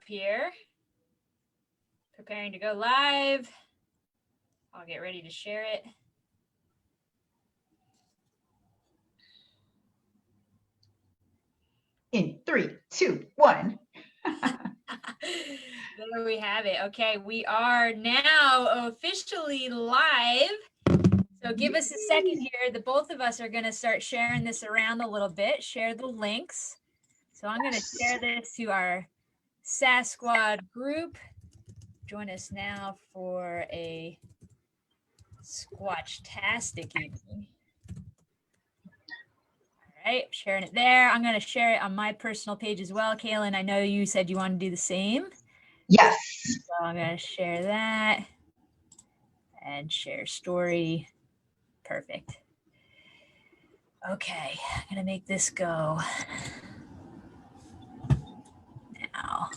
here. Preparing to go live. I'll get ready to share it. In 3, 2, 1. There we have it. Okay, we are now officially live. So give us a second here. The both of us are going to start sharing this around a little bit, share the links. So I'm going to share this to our Sasquad group. Join us now for a Squatch-tastic evening. All right, sharing it there. I'm going to share it on my personal page as well. Keilynn, I know you said you want to do the same. Yes. So I'm going to share that and share story. Perfect. Okay, I'm going to make this go now.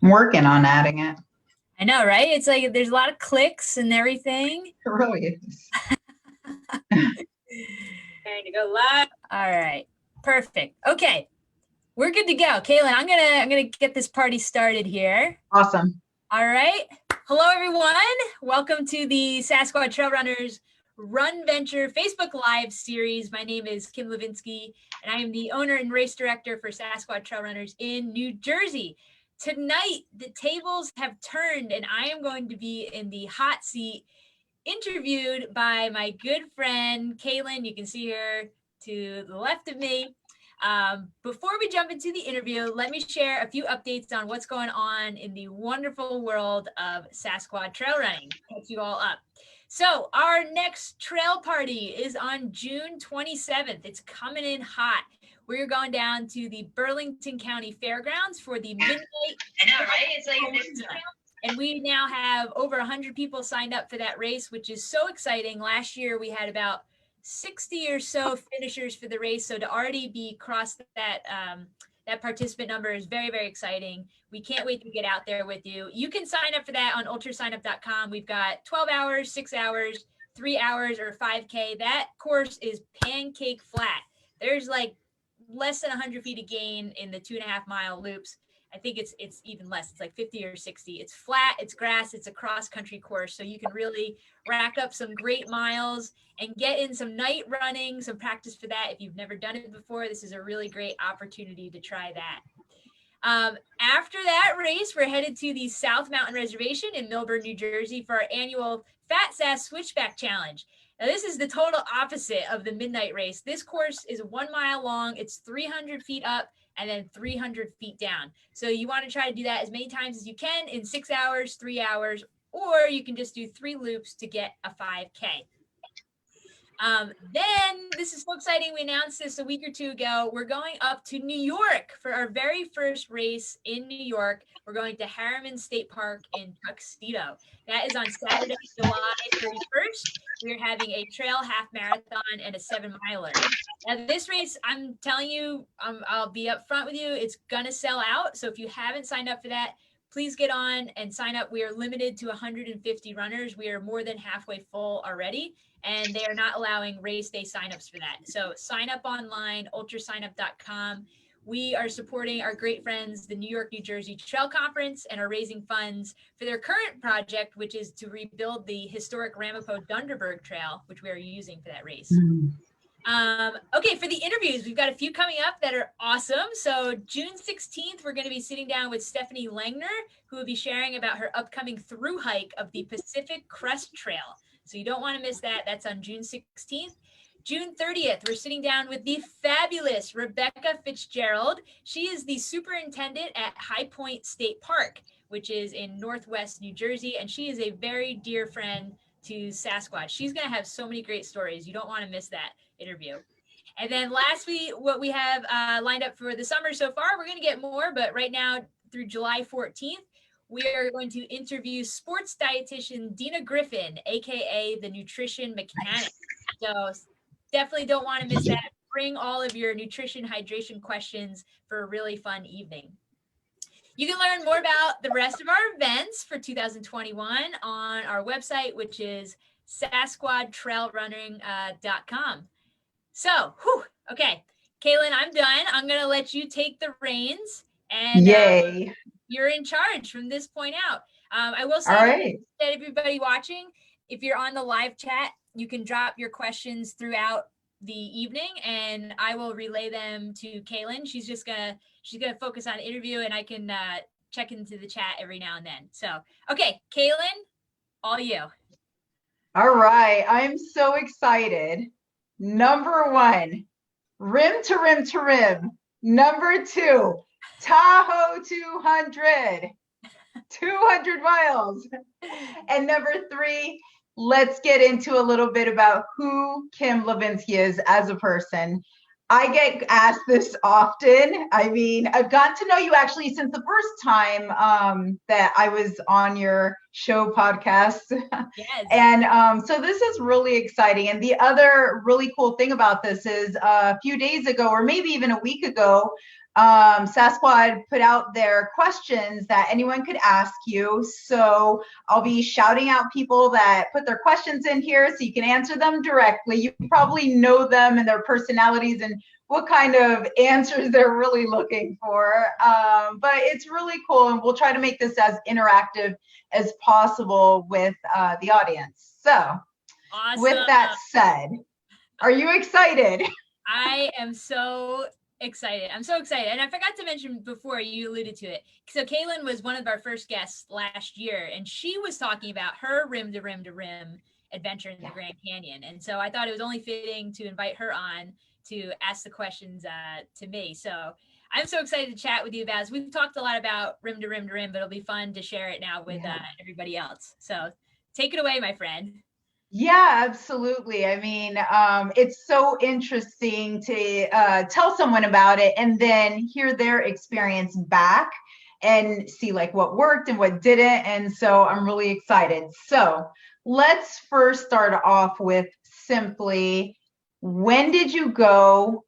I'm working on adding it. I know, right? It's like there's a lot of clicks and everything. It really is. Trying to go live. All right, perfect. Okay, we're good to go. Keilynn, I'm gonna get this party started here. Awesome. All right. Hello, everyone. Welcome to the Sasquad Trail Runners RunVenture Facebook Live series. My name is Kim Levinsky, and I am the owner and race director for Sasquad Trail Runners in New Jersey. Tonight, the tables have turned, and I am going to be in the hot seat, interviewed by my good friend, Keilynn. You can see her to the left of me. Before we jump into the interview, let me share a few updates on what's going on in the wonderful world of Sasquad trail running. Catch you all up. So our next trail party is on June 27th. It's coming in hot. We're going down to the Burlington County Fairgrounds for the midnight. I know, right? It's like this. And we now have over 100 people signed up for that race, which is so exciting. Last year, we had about 60 or so finishers for the race. So to already be crossed that, that participant number is very, very exciting. We can't wait to get out there with you. You can sign up for that on ultrasignup.com. We've got 12 hours, 6 hours, 3 hours, or 5K. That course is pancake flat. There's like less than 100 feet of gain in the 2.5 mile loops. I think it's even less. It's like 50 or 60. It's flat, it's grass, it's a cross country course. So you can really rack up some great miles and get in some night running, some practice for that. If you've never done it before, this is a really great opportunity to try that. After that race, we're headed to the South Mountain Reservation in Millburn, New Jersey for our annual Fat Sass Switchback Challenge. Now, this is the total opposite of the midnight race. This course is 1 mile long. It's 300 feet up and then 300 feet down. So you want to try to do that as many times as you can in 6 hours, 3 hours, or you can just do 3 loops to get a 5K. Then this is so exciting. We announced this a week or two ago. We're going up to New York for our very first race in New York. We're going to Harriman State Park in Tuxedo. That is on Saturday, July 31st. We're having a trail half marathon and a 7-miler. Now this race, I'm telling you, I'll be up front with you. It's going to sell out. So if you haven't signed up for that, please get on and sign up. We are limited to 150 runners. We are more than halfway full already, and they are not allowing race day signups for that. So sign up online, ultrasignup.com. We are supporting our great friends, the New York, New Jersey Trail Conference, and are raising funds for their current project, which is to rebuild the historic Ramapo-Dunderberg Trail, which we are using for that race. Okay, for the interviews, we've got a few coming up that are awesome. So June 16th, we're going to be sitting down with Stephanie Langner, who will be sharing about her upcoming through hike of the Pacific Crest Trail. So you don't want to miss that. That's on June 16th. June 30th, we're sitting down with the fabulous Rebecca Fitzgerald. She is the superintendent at High Point State Park, which is in Northwest New Jersey, and she is a very dear friend to Sasquatch. She's going to have so many great stories. You don't want to miss that interview. And then lastly, what we have lined up for the summer so far, we're going to get more, but right now through July 14th, we are going to interview sports dietitian Dina Griffin, aka the nutrition mechanic. So definitely don't want to miss that. Bring all of your nutrition hydration questions for a really fun evening. You can learn more about the rest of our events for 2021 on our website, which is sasquadtrailrunning.com. So, okay, Keilynn, I'm done. I'm going to let you take the reins And Yay. you're in charge from this point out. I will say All right. that everybody watching, if you're on the live chat, you can drop your questions throughout the evening and I will relay them to Keilynn. She's gonna focus on interview and I can check into the chat every now and then. So, okay, Keilynn, all you. All right. I'm so excited. Number 1, Rim2Rim2Rim. Number 2, Tahoe 200. 200 miles. And number 3, let's get into a little bit about who Kim Levinsky is as a person. I get asked this often. I mean, I've gotten to know you actually since the first time that I was on your show podcast. Yes. And so this is really exciting. And the other really cool thing about this is a few days ago, or maybe even a week ago, Sasquad put out their questions that anyone could ask you. So I'll be shouting out people that put their questions in here so you can answer them directly. You probably know them and their personalities and what kind of answers they're really looking for. But it's really cool, and we'll try to make this as interactive as possible with the audience. So awesome. With that said, are you excited? I am so excited. I'm so excited. And I forgot to mention before, you alluded to it. So Keilynn was one of our first guests last year, and she was talking about her Rim2Rim2Rim adventure in the Grand Canyon. And so I thought it was only fitting to invite her on to ask the questions to me. So I'm so excited to chat with you about it. We've talked a lot about Rim2Rim2Rim, but it'll be fun to share it now with everybody else. So take it away, my friend. Yeah, absolutely. I mean, it's so interesting to tell someone about it and then hear their experience back and see like what worked and what didn't. And so I'm really excited. So let's first start off with simply, when did you go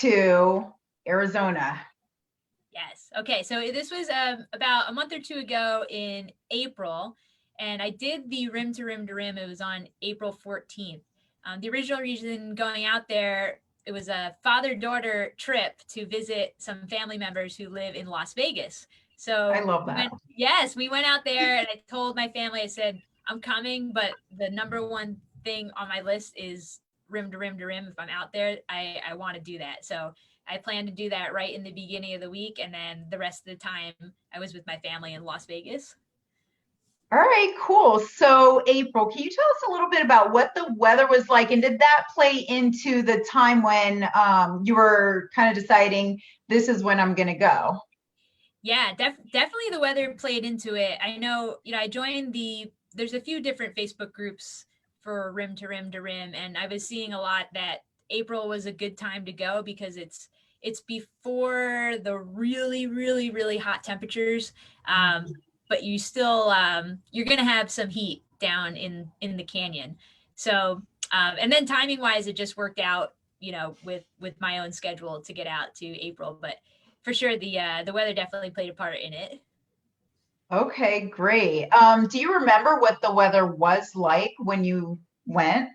to Arizona? Yes. Okay. So this was about a month or two ago in April. And I did the Rim2Rim2Rim. It was on April 14th. The original reason going out there, it was a father-daughter trip to visit some family members who live in Las Vegas. So I love that. Yes, we went out there and I told my family, I said, I'm coming, but the number one thing on my list is Rim2Rim2Rim. If I'm out there, I want to do that. So I plan to do that right in the beginning of the week. And then the rest of the time I was with my family in Las Vegas. All right, cool. So April, can you tell us a little bit about what the weather was like? And did that play into the time when you were kind of deciding this is when I'm going to go? Yeah, definitely the weather played into it. I know, I joined there's a few different Facebook groups for Rim2Rim2Rim, and I was seeing a lot that April was a good time to go because it's before the really, really, really hot temperatures. But you still, you're going to have some heat down in the canyon. So, and then timing wise, it just worked out, with my own schedule to get out to April, but for sure, the weather definitely played a part in it. Okay, great. Do you remember what the weather was like when you went?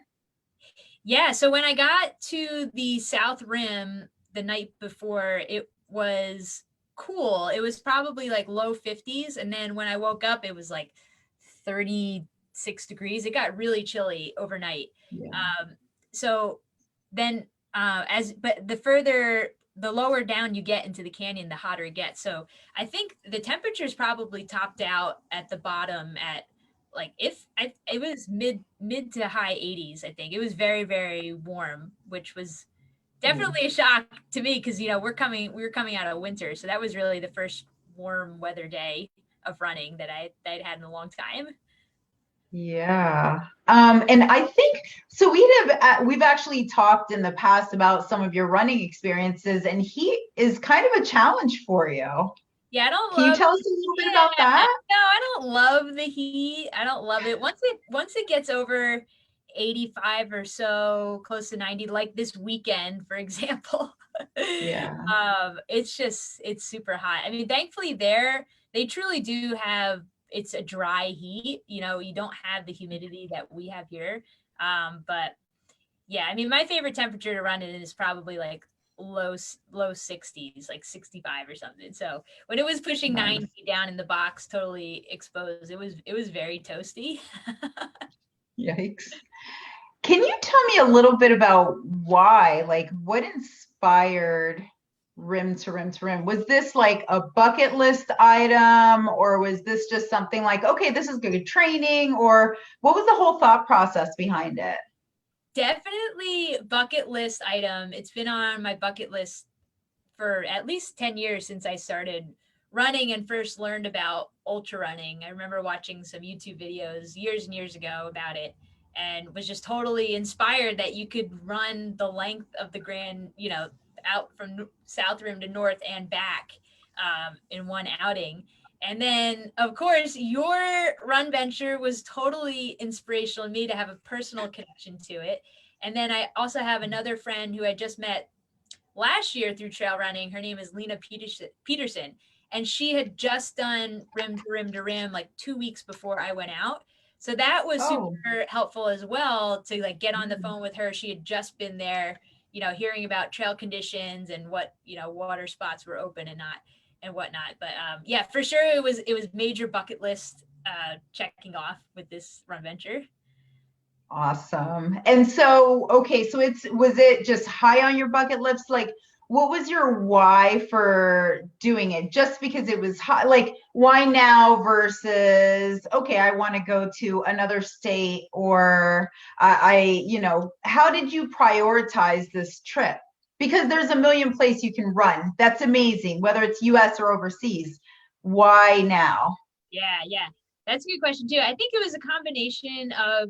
Yeah, so when I got to the South Rim the night before, it was cool. It was probably like low 50s. And then when I woke up, it was like 36 degrees. It got really chilly overnight. Yeah. So then but the lower down you get into the canyon, the hotter it gets. So I think the temperatures probably topped out at the bottom at like it was mid to high 80s. I think it was very, very warm, which was definitely a shock to me because we were coming out of winter, so that was really the first warm weather day of running that I'd had in a long time. Yeah. And I think so we've actually talked in the past about some of your running experiences, and heat is kind of a challenge for you. Yeah, Can you tell us a little bit about that? No, I don't love the heat. I don't love it. Once it gets over 85 or so, close to 90, like this weekend, for example. Yeah. It's super hot. I mean, thankfully they truly do have, it's a dry heat. You don't have the humidity that we have here. But yeah, I mean, my favorite temperature to run in is probably like low 60s, like 65 or something. So when it was pushing 90 down in the box, totally exposed, it was very toasty. Yikes. Can you tell me a little bit about why, like what inspired Rim2Rim2Rim? Was this like a bucket list item, or was this just something like, okay, this is good training, or what was the whole thought process behind it? Definitely bucket list item. It's been on my bucket list for at least 10 years since I started running and first learned about ultra running. I remember watching some YouTube videos years and years ago about it and was just totally inspired that you could run the length of the Grand, you know, out from South Rim to North and back in one outing. And then, of course, your RunVenture was totally inspirational to me to have a personal connection to it. And then I also have another friend who I just met last year through trail running. Her name is Lena Peterson, and she had just done Rim2Rim2Rim like 2 weeks before I went out. So that was super helpful as well to like get on the phone with her. She had just been there, you know, hearing about trail conditions and what, you know, water spots were open and not and whatnot. But yeah, for sure it was major bucket list checking off with this RunVenture. Awesome. And so, okay, so was it just high on your bucket list? Like, what was your why for doing it? Just because it was high, like why now versus, okay, I want to go to another state, or you know, how did you prioritize this trip? Because there's a million places you can run. That's amazing, whether it's US or overseas. Why now? Yeah. That's a good question too. I think it was a combination of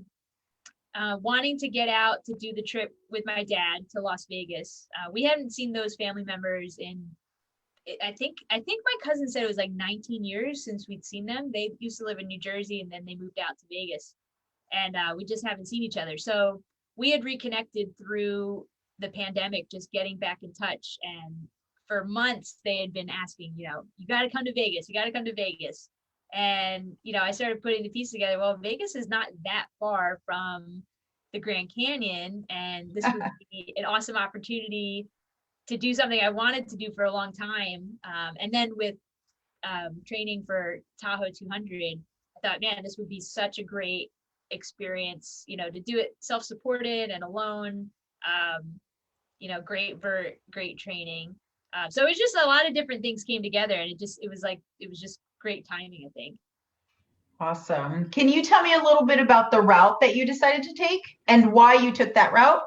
wanting to get out to do the trip with my dad to Las Vegas. We hadn't seen those family members in, I think my cousin said it was like 19 years since we'd seen them. They used to live in New Jersey and then they moved out to Vegas, and we just haven't seen each other. So we had reconnected through the pandemic, just getting back in touch. And for months they had been asking, you know, you got to come to Vegas. You got to come to Vegas. And, you know, I started putting the piece together. Well, Vegas is not that far from the Grand Canyon, and this would be an awesome opportunity to do something I wanted to do for a long time. And then with training for Tahoe 200, I thought, man, this would be such a great experience, you know, to do it self-supported and alone. You know, great training. So it was just a lot of different things came together, and it was just great timing, I think. Awesome. Can you tell me a little bit about the route that you decided to take and why you took that route?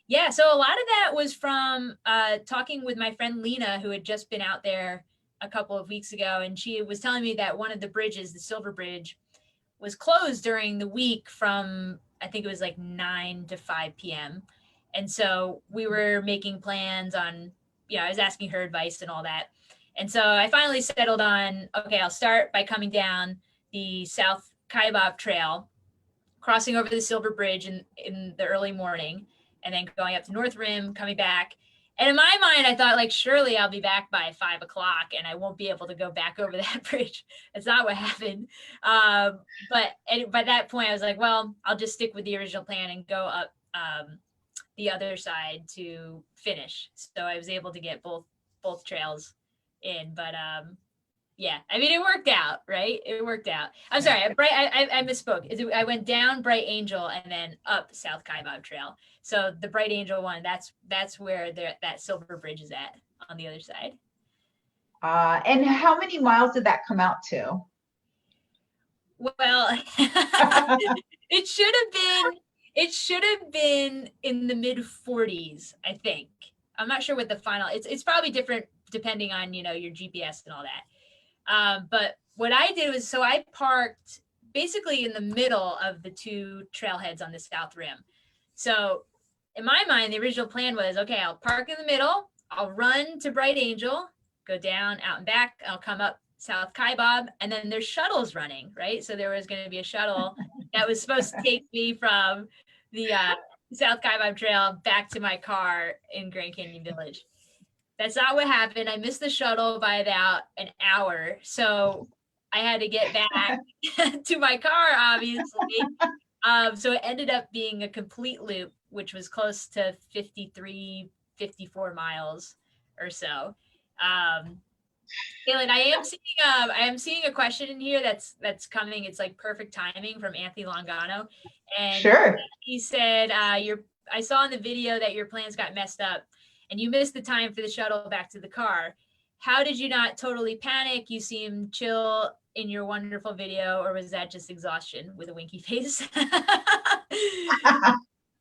Yeah, so a lot of that was from talking with my friend Lena, who had just been out there a couple of weeks ago, and she was telling me that one of the bridges, the Silver Bridge, was closed during the week from, I think it was like 9 to 5 p.m. And so we were making plans on, you know, I was asking her advice and all that. And so I finally settled on, okay, I'll start by coming down the South Kaibab Trail, crossing over the Silver Bridge in the early morning, and then going up to North Rim, coming back. And in my mind, I thought, like, surely I'll be back by 5 o'clock and I won't be able to go back over that bridge. That's not what happened. But by that point, I was like, well, I'll just stick with the original plan and go up the other side to finish. So I was able to get both trails in. But yeah, I mean, it worked out, right? It worked out. I'm sorry, I misspoke. I went down Bright Angel and then up South Kaibab Trail. So the Bright Angel one, that's where that Silver Bridge is at on the other side. And how many miles did that come out to? Well, it should have been in the mid 40s, I think. I'm not sure what the final. It's probably different depending on, you know, your GPS and all that. But what I did was, so I parked basically in the middle of the two trailheads on the South Rim. So in my mind, the original plan was, okay, I'll park in the middle, I'll run to Bright Angel, go down, out and back, I'll come up South Kaibab, and then there's shuttles running, right? So there was going to be a shuttle that was supposed to take me from the South Kaibab Trail back to my car in Grand Canyon Village. That's not what happened. I missed the shuttle by about an hour. So I had to get back to my car, obviously. So it ended up being a complete loop, which was close to 53 54 miles or so. Keilynn, I am seeing a question in here that's coming. It's like perfect timing from Anthony Longano, and Sure. he said, I saw in the video that your plans got messed up, and you missed the time for the shuttle back to the car. How did you not totally panic? You seem chill in your wonderful video, or was that just exhaustion with a winky face?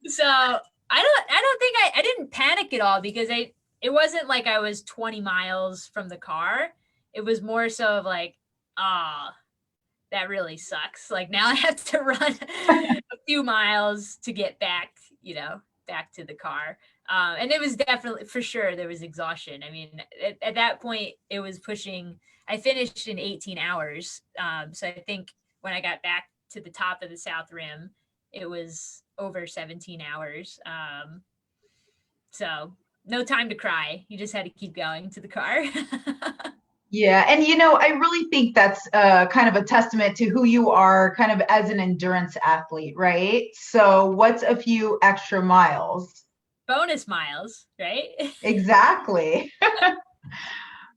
So I don't think I didn't panic at all, because it wasn't like I was 20 miles from the car. It was more so of like, that really sucks. Like, now I have to run a few miles to get back, back to the car. And it was definitely, for sure, there was exhaustion. I mean, at that point, it was pushing, I finished in 18 hours. So I think when I got back to the top of the South Rim, it was over 17 hours. So no time to cry. You just had to keep going to the car. Yeah, and I really think that's kind of a testament to who you are kind of as an endurance athlete, right? So what's a few extra miles? Bonus miles, right? Exactly.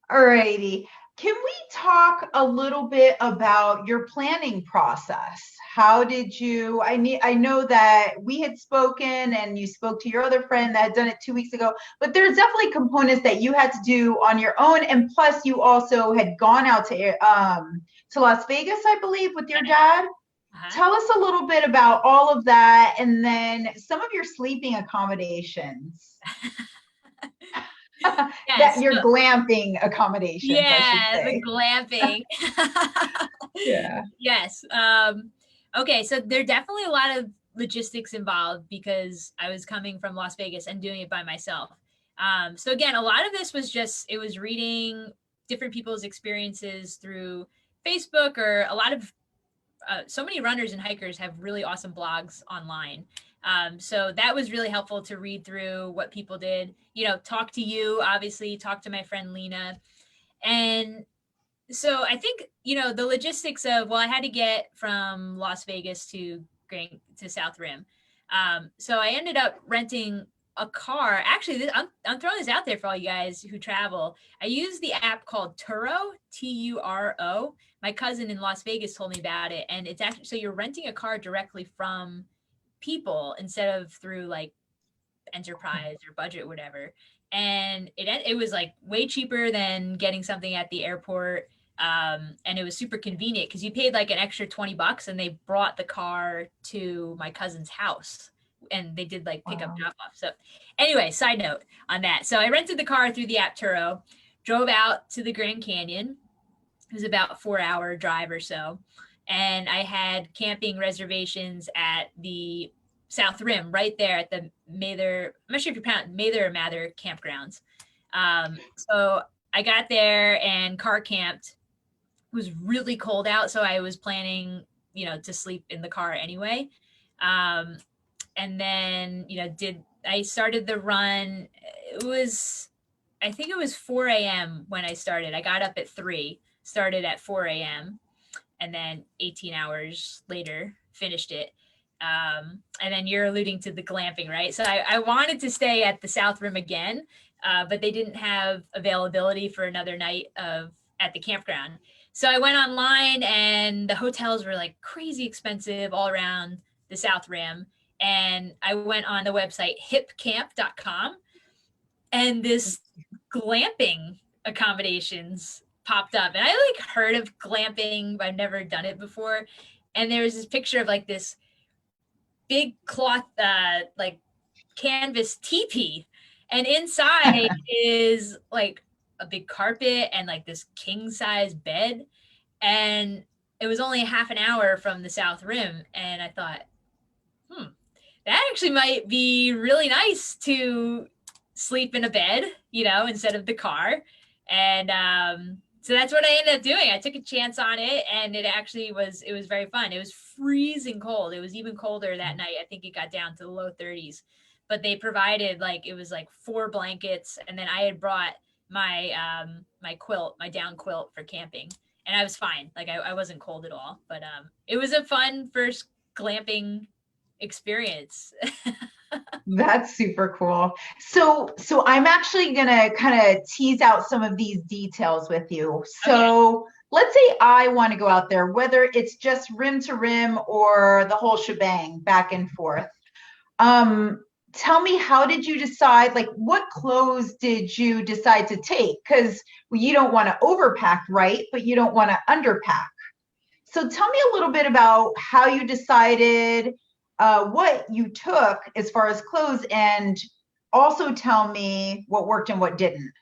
All righty. Can we talk a little bit about your planning process? How did you, I know that we had spoken and you spoke to your other friend that had done it 2 weeks ago, but there's definitely components that you had to do on your own. And plus you also had gone out to Las Vegas, I believe, with your dad. Tell us a little bit about all of that, and then some of your sleeping accommodations. Yes, That your glamping accommodations, I should yeah, the say. glamping. Yeah. Yes. Okay, so there are definitely a lot of logistics involved, because I was coming from Las Vegas and doing it by myself. So again, a lot of this was it was reading different people's experiences through Facebook, or a lot of so many runners and hikers have really awesome blogs online. So that was really helpful to read through what people did, talk to you, obviously, talk to my friend Lena. And so I think, the logistics of, well, I had to get from Las Vegas to South Rim. So I ended up renting a car. Actually, I'm throwing this out there for all you guys who travel. I use the app called Turo, Turo. My cousin in Las Vegas told me about it. And it's actually, so you're renting a car directly from people instead of through like Enterprise or Budget, whatever. And it was like way cheaper than getting something at the airport. And it was super convenient because you paid like an extra $20 and they brought the car to my cousin's house, and they did like pick up, drop off. So anyway, side note on that. So I rented the car through the app Turo, drove out to the Grand Canyon. It was about a 4-hour drive or so. And I had camping reservations at the South Rim, right there at the Mather, I'm not sure if you pronounce Mather or Mather campgrounds. So I got there and car camped. It was really cold out, so I was planning, to sleep in the car anyway. And then, I started the run. I think it was 4 a.m. when I started. I got up at 3, started at 4 a.m. and then 18 hours later finished it. And then you're alluding to the glamping, right? So I wanted to stay at the South Rim again, but they didn't have availability for another night at the campground. So I went online, and the hotels were like crazy expensive all around the South Rim. And I went on the website hipcamp.com, and this glamping accommodations popped up. And I like heard of glamping, but I've never done it before. And there was this picture of like this big cloth, like canvas teepee. And inside is like a big carpet and like this king size bed. And it was only a half an hour from the South Rim. And I thought, that actually might be really nice to sleep in a bed, instead of the car. And so that's what I ended up doing. I took a chance on it, and it was very fun. It was freezing cold. It was even colder that night. I think it got down to the low 30s, but they provided it was like 4 blankets. And then I had brought my, my quilt, my down quilt for camping, and I was fine. Like I wasn't cold at all, but it was a fun first glamping experience. That's super cool. So I'm actually gonna kind of tease out some of these details with you. Okay. So let's say I want to go out there, whether it's just rim to rim or the whole shebang, back and forth. Um, Tell me, how did you decide? Like, what clothes did you decide to take? Because you don't want to overpack, right? But you don't want to underpack. So tell me a little bit about how you decided, what you took as far as clothes, and also tell me what worked and what didn't.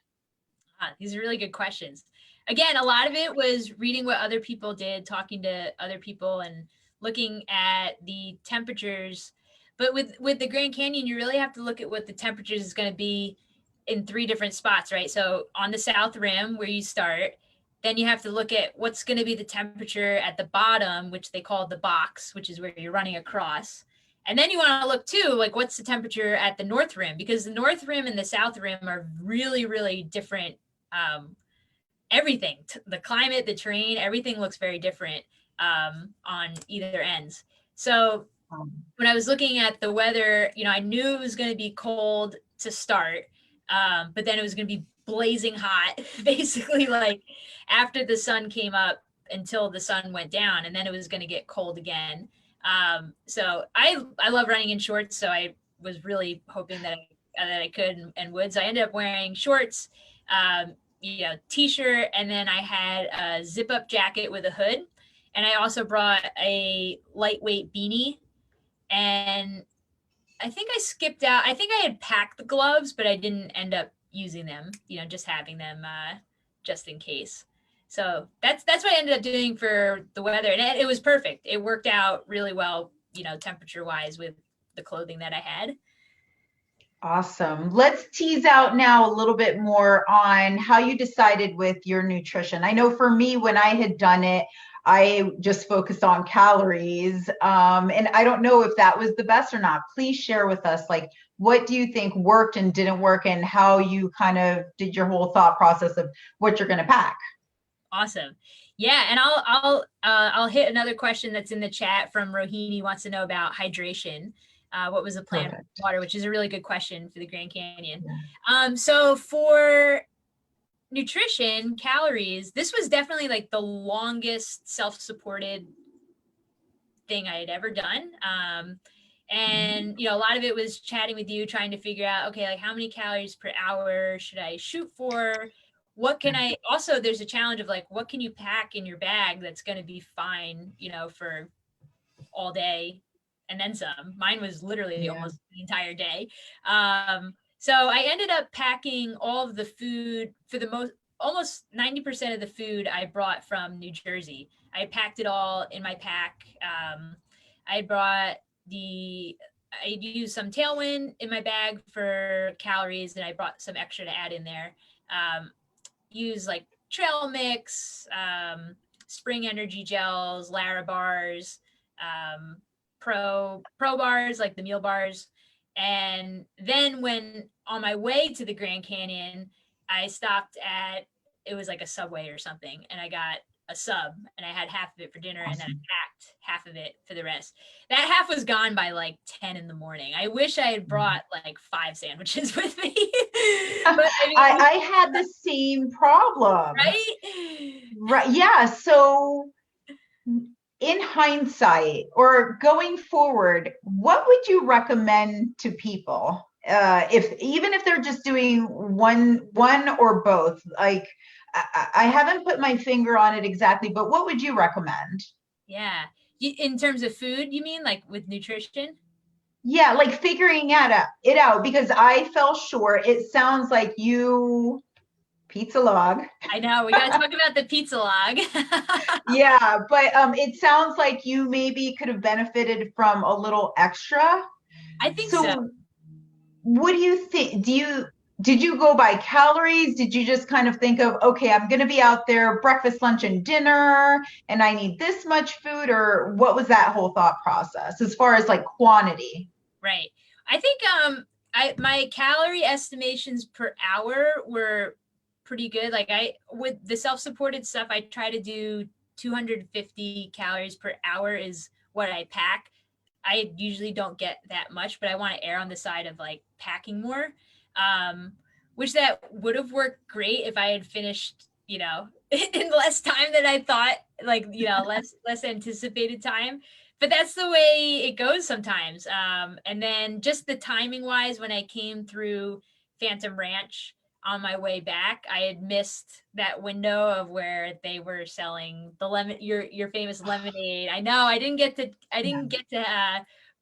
These are really good questions. Again, a lot of it was reading what other people did, talking to other people, and looking at the temperatures. But with the Grand Canyon, you really have to look at what the temperatures is going to be in three different spots, right? So on the South Rim, where you start, then you have to look at what's going to be the temperature at the bottom, which they call the box, which is where you're running across. And then you want to look too, like what's the temperature at the North Rim, because the North Rim and the South Rim are really, really different. Everything, the climate, the terrain, everything looks very different on either ends. So when I was looking at the weather, I knew it was going to be cold to start, but then it was going to be blazing hot, basically like after the sun came up until the sun went down, and then it was going to get cold again. So I love running in shorts, so I was really hoping that I could and would. So I ended up wearing shorts, t-shirt, and then I had a zip up jacket with a hood. And I also brought a lightweight beanie. And I think I skipped out. I think I had packed the gloves, but I didn't end up using them, just having them just in case. So that's what I ended up doing for the weather. And it was perfect. It worked out really well, temperature wise with the clothing that I had. Awesome. Let's tease out now a little bit more on how you decided with your nutrition. I know for me, when I had done it, I just focused on calories. And I don't know if that was the best or not. Please share with us, like, what do you think worked and didn't work, and how you kind of did your whole thought process of what you're going to pack? Awesome. Yeah, and I'll hit another question that's in the chat from Rohini. Wants to know about hydration. What was the plan for water, which is a really good question for the Grand Canyon. So for nutrition, calories, this was definitely like the longest self-supported thing I had ever done. And a lot of it was chatting with you, trying to figure out, okay, like how many calories per hour should I shoot for? What can I also, there's a challenge of like, what can you pack in your bag that's going to be fine, for all day and then some. Mine was literally almost the entire day. So I ended up packing all of the food for almost 90% of the food I brought from New Jersey. I packed it all in my pack. I used some Tailwind in my bag for calories, and I brought some extra to add in there. Use like trail mix, spring energy gels, Lara bars, pro bars, like the meal bars. And then when on my way to the Grand Canyon, I stopped at, it was like a Subway or something, and I got a sub, and I had half of it for dinner. Awesome. And then I packed half of it for the rest. That half was gone by like 10 in the morning. I wish I had brought like 5 sandwiches with me. But I had the same problem. Right. Yeah. So in hindsight, or going forward, what would you recommend to people? Even if they're just doing one or both, like I haven't put my finger on it exactly, but what would you recommend? Yeah. In terms of food, you mean, like with nutrition? Yeah, like figuring it out, because I fell short. It sounds like you pizza log. I know, we got to talk about the pizza log. Yeah, but it sounds like you maybe could have benefited from a little extra. I think so. What do you think? Did you go by calories? Did you just kind of think of, okay, I'm going to be out there breakfast, lunch, and dinner, and I need this much food? Or what was that whole thought process as far as like quantity? Right. I think my calorie estimations per hour were pretty good. Like with the self-supported stuff, I try to do 250 calories per hour is what I pack. I usually don't get that much, but I want to err on the side of like packing more, which that would have worked great if I had finished, you know, in less time than I thought, like, you know, less anticipated time. But that's the way it goes sometimes. And then just the timing wise, when I came through Phantom Ranch on my way back, I had missed that window of where they were selling the lemon, your famous lemonade. I know I didn't get to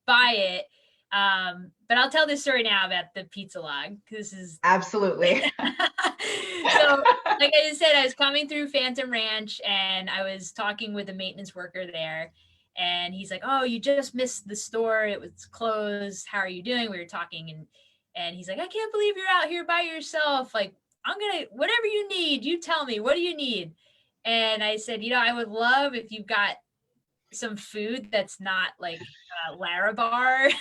buy it. But I'll tell this story now about the pizza log. This is Absolutely. so, like I just said, I was coming through Phantom Ranch and I was talking with a maintenance worker there. And he's like, "Oh, you just missed the store. It was closed. How are you doing?" We were talking, and he's like, "I can't believe you're out here by yourself. Like, I'm gonna whatever you need, you tell me. What do you need?" And I said, I would love if you've got some food that's not like Larabar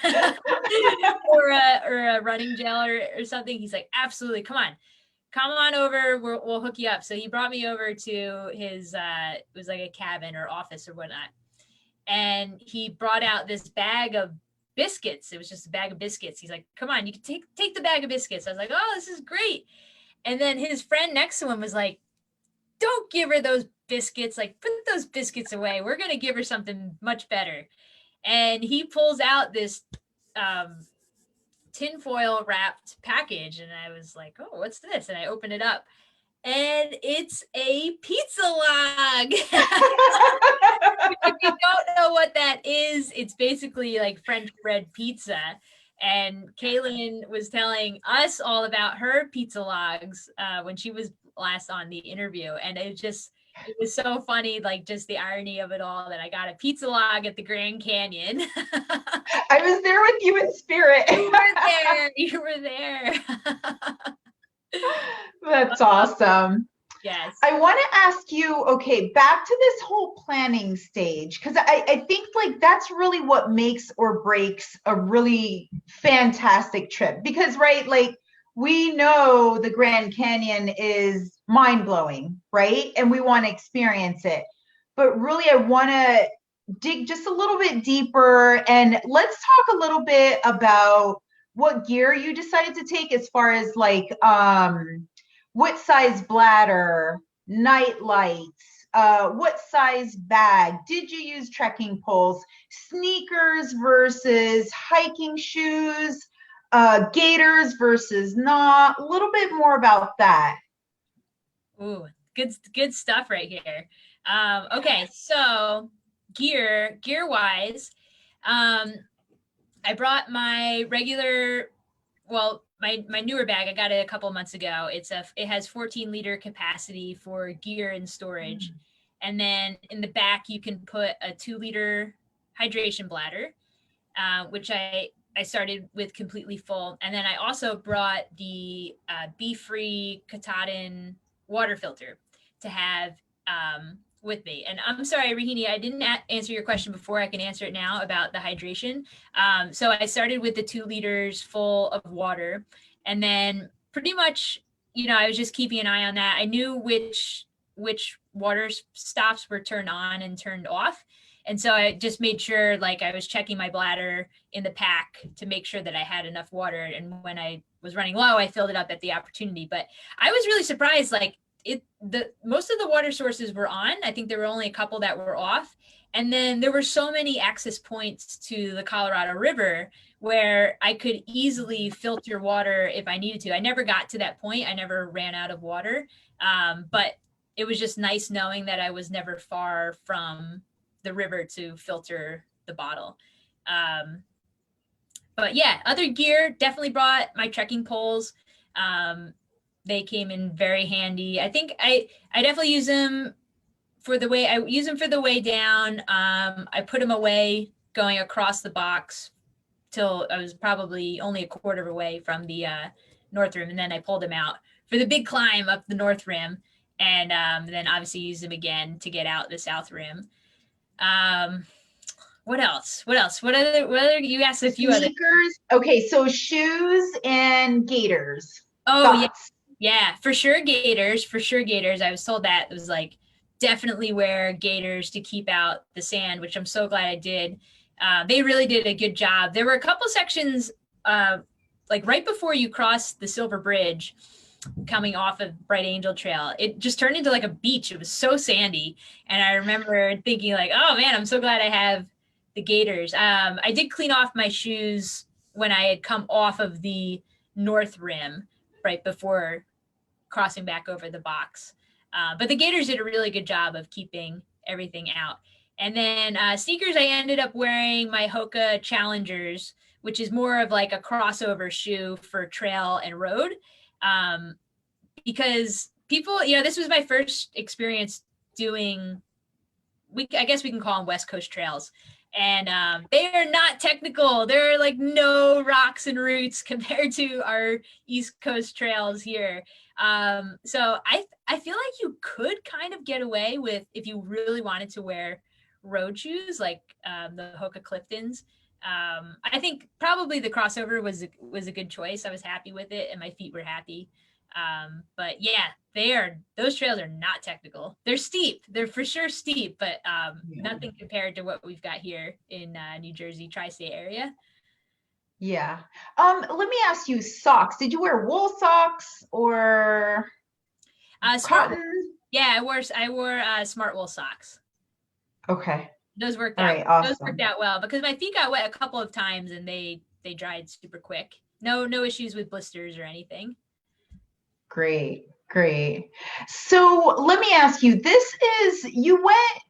or a running gel or something. He's like, "Absolutely, come on over. We'll hook you up." So he brought me over to his it was like a cabin or office or whatnot, and he brought out this bag of biscuits. It was just a bag of biscuits. He's like, "Come on, you can take the bag of biscuits." I was like, "Oh, this is great." And then his friend next to him was like, "Don't give her those biscuits. Like, put those biscuits away. We're gonna give her something much better." And he pulls out this tinfoil wrapped package, and I was like, "Oh, what's this?" And I open it up, and it's a pizza log. If you don't know what that is, it's basically like French bread pizza. And Keilynn was telling us all about her pizza logs when she was last on the interview. And it was so funny, like just the irony of it all, that I got a pizza log at the Grand Canyon. I was there with you in spirit. You were there. That's awesome. Yes. I want to ask you, okay, back to this whole planning stage, because I think like that's really what makes or breaks a really fantastic trip. Because, right, like we know the Grand Canyon is mind-blowing, right? And we want to experience it. But really, I want to dig just a little bit deeper, and let's talk a little bit about what gear you decided to take as far as like what size bladder, night lights, what size bag, did you use trekking poles, sneakers versus hiking shoes, gaiters versus not, a little bit more about that. Ooh, good stuff right here. Okay, so gear wise, I brought my regular, well, my newer bag. I got it a couple of months ago. It has 14-liter capacity for gear and storage. And then in the back, you can put a 2-liter hydration bladder, which I started with completely full. And then I also brought the Be-Free Katahdin water filter to have with me. And I'm sorry, Rahini, I didn't answer your question before. I can answer it now about the hydration. So I started with the 2 liters full of water, and then pretty much, I was just keeping an eye on that. I knew which water stops were turned on and turned off. And so I just made sure, like, I was checking my bladder in the pack to make sure that I had enough water. And when I was running low, I filled it up at the opportunity. But I was really surprised, like, most of the water sources were on. I think there were only a couple that were off. And then there were so many access points to the Colorado River where I could easily filter water if I needed to. I never got to that point. I never ran out of water. But it was just nice knowing that I was never far from the river to filter the bottle. But yeah, other gear, definitely brought my trekking poles. They came in very handy. I think I definitely use them for the way down. I put them away going across the box till I was probably only a quarter of a way from the North Rim. And then I pulled them out for the big climb up the North Rim. And then obviously use them again to get out the South Rim. What else? What other, you asked a few Sneakers. other. Okay, so shoes and gaiters. Oh, Thoughts? yeah, for sure gaiters. I was told that it was like, definitely wear gaiters to keep out the sand, which I'm so glad I did. They really did a good job. There were a couple sections, like right before you cross the Silver Bridge, coming off of Bright Angel Trail, it just turned into like a beach. It was so sandy. And I remember thinking like, oh man, I'm so glad I have the gaiters. I did clean off my shoes when I had come off of the North Rim right before crossing back over the box. But the gaiters did a really good job of keeping everything out. And then sneakers, I ended up wearing my Hoka Challengers, which is more of like a crossover shoe for trail and road. Because people, this was my first experience doing, I guess we can call them West Coast trails. And they are not technical. There are like no rocks and roots compared to our East Coast trails here. So I feel like you could kind of get away with, if you really wanted to wear road shoes, like the Hoka Cliftons. I think probably the crossover was a good choice. I was happy with it and my feet were happy. But yeah, those trails are not technical. They're steep. They're for sure steep, but nothing compared to what we've got here in New Jersey, tri-state area. Yeah. Let me ask you, socks. Did you wear wool socks or cotton? Yeah, I wore smart wool socks. Okay. Those worked All out. right, awesome. Those worked out well because my feet got wet a couple of times and they dried super quick. No issues with blisters or anything. Great. So let me ask you, you went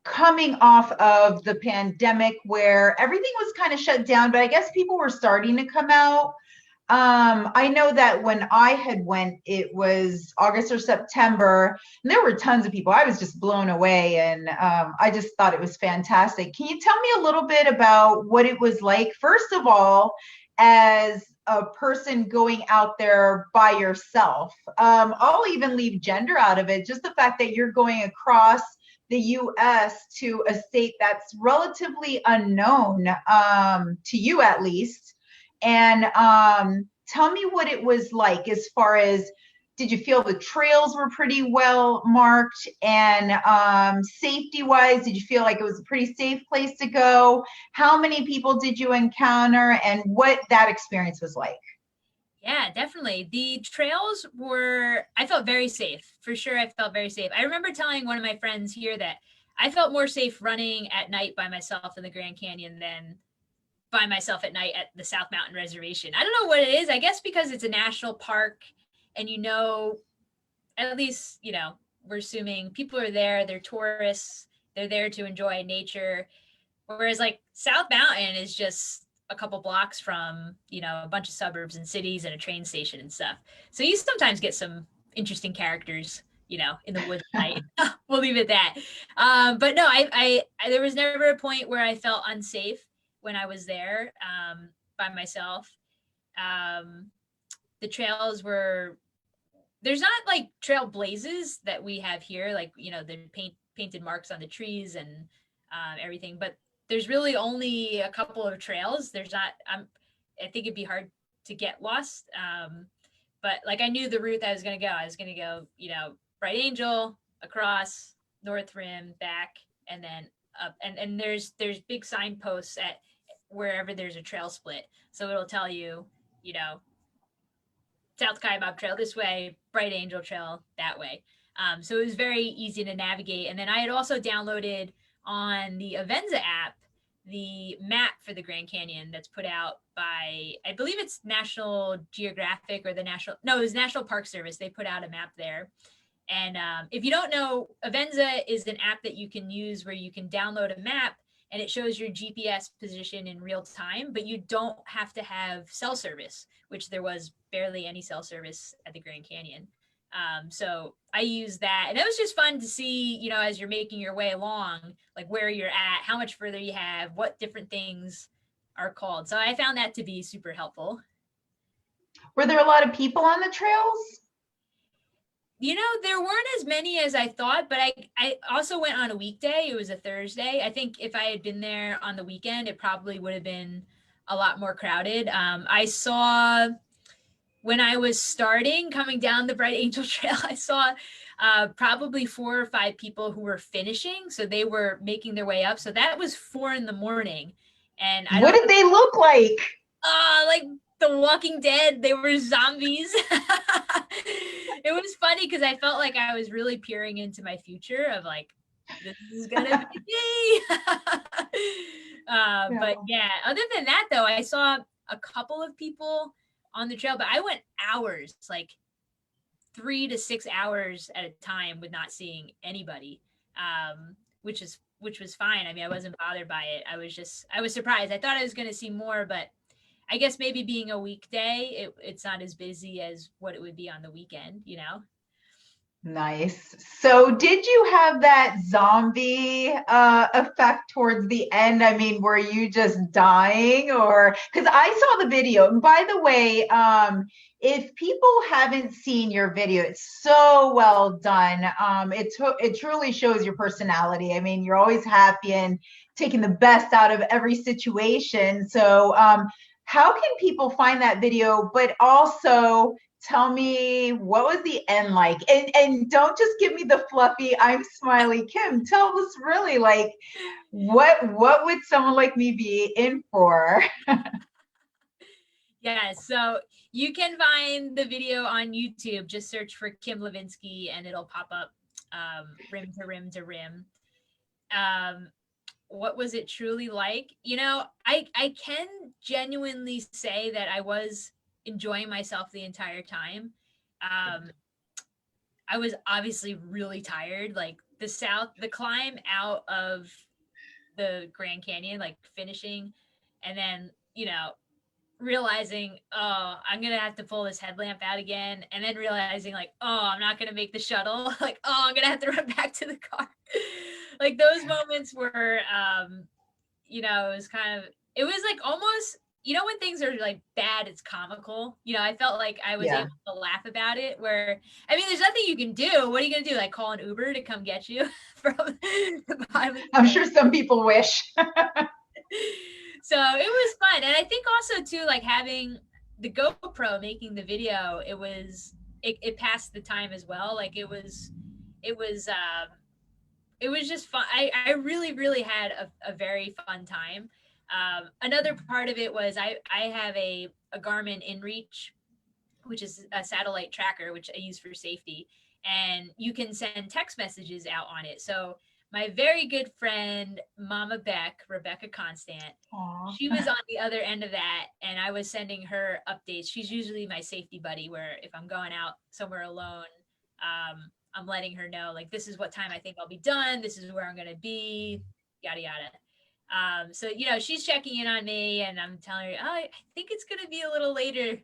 coming off of the pandemic where everything was kind of shut down, but I guess people were starting to come out. I know that when I had went, it was August or September, and there were tons of people. I was just blown away, and I just thought it was fantastic. Can you tell me a little bit about what it was like, first of all, as a person going out there by yourself? I'll even leave gender out of it, just the fact that you're going across the US to a state that's relatively unknown, to you at least. And tell me what it was like as far as, did you feel the trails were pretty well marked? And safety wise, did you feel like it was a pretty safe place to go? How many people did you encounter and what that experience was like? Yeah, definitely. The trails I felt very safe. For sure, I felt very safe. I remember telling one of my friends here that I felt more safe running at night by myself in the Grand Canyon than by myself at night at the South Mountain Reservation. I don't know what it is. I guess because it's a national park and at least, we're assuming people are there, they're tourists, they're there to enjoy nature. Whereas like South Mountain is just a couple blocks from, a bunch of suburbs and cities and a train station and stuff. So you sometimes get some interesting characters, in the woods at night. We'll leave it at that. But no, I there was never a point where I felt unsafe when I was there by myself. The trails there's not like trail blazes that we have here, like, the painted marks on the trees and everything, but there's really only a couple of trails. There's not, I think it'd be hard to get lost. But like I knew the route that I was going to go. I was going to go, Bright Angel, across, North Rim, back, and then up. And there's big signposts at wherever there's a trail split. So it'll tell you, South Kaibab Trail this way, Bright Angel Trail that way. So it was very easy to navigate. And then I had also downloaded on the Avenza app the map for the Grand Canyon that's put out by, I believe it's National Geographic or it was National Park Service. They put out a map there. And if you don't know, Avenza is an app that you can use where you can download a map and it shows your GPS position in real time, but you don't have to have cell service, which there was barely any cell service at the Grand Canyon. So I use that, and it was just fun to see, as you're making your way along, like where you're at, how much further you have, what different things are called. So I found that to be super helpful. Were there a lot of people on the trails? There weren't as many as I thought, but I also went on a weekday. It was a Thursday. I think if I had been there on the weekend, it probably would have been a lot more crowded. I saw when I was coming down the Bright Angel Trail, I saw probably 4 or 5 people who were finishing. So they were making their way up. So that was 4 in the morning. And I What don't did they look like? like The Walking Dead. They were zombies. It was funny because I felt like I was really peering into my future of like, this is gonna be me. But yeah, other than that though, I saw a couple of people on the trail, but I went hours, like 3 to 6 hours at a time with not seeing anybody, which was fine. I mean, I wasn't bothered by it. I was surprised. I thought I was going to see more, but I guess maybe being a weekday, it's not as busy as what it would be on the weekend, you know? Nice. So did you have that zombie effect towards the end? I mean, were you just dying or because I saw the video. And by the way, if people haven't seen your video, it's so well done. It truly shows your personality. I mean, you're always happy and taking the best out of every situation. So how can people find that video, but also tell me what was the end like, and don't just give me the fluffy I'm smiley Kim. Tell us really like what would someone like me be in for? Yeah, so you can find the video on YouTube. Just search for Kim Levinsky and it'll pop up. Rim2Rim2Rim. What was it truly like? You know, I can genuinely say that I was enjoying myself the entire time. I was obviously really tired. Like the climb out of the Grand Canyon, like finishing, and then, you know, realizing, oh, I'm gonna have to pull this headlamp out again, and then realizing like, oh, I'm not gonna make the shuttle. Like, oh, I'm gonna have to run back to the car. Like those moments were, you know, it was like almost, you know, when things are like bad, it's comical. You know, I felt like I was able to laugh about it. Where, I mean, there's nothing you can do. What are you gonna do? Like call an Uber to come get you from the bottom? I'm sure some people wish. So it was fun, and I think also too, like having the GoPro making the video, it passed the time as well. Like it was just fun. I really had a very fun time. Another part of it was I have a Garmin InReach, which is a satellite tracker, which I use for safety, and you can send text messages out on it. So my very good friend, Mama Beck, Rebecca Constant, Aww. she was on the other end of that, and I was sending her updates. She's usually my safety buddy, where if I'm going out somewhere alone, I'm letting her know, like, this is what time I think I'll be done. This is where I'm going to be, yada, yada. So, you know, she's checking in on me, and I'm telling her, oh, I think it's going to be a little later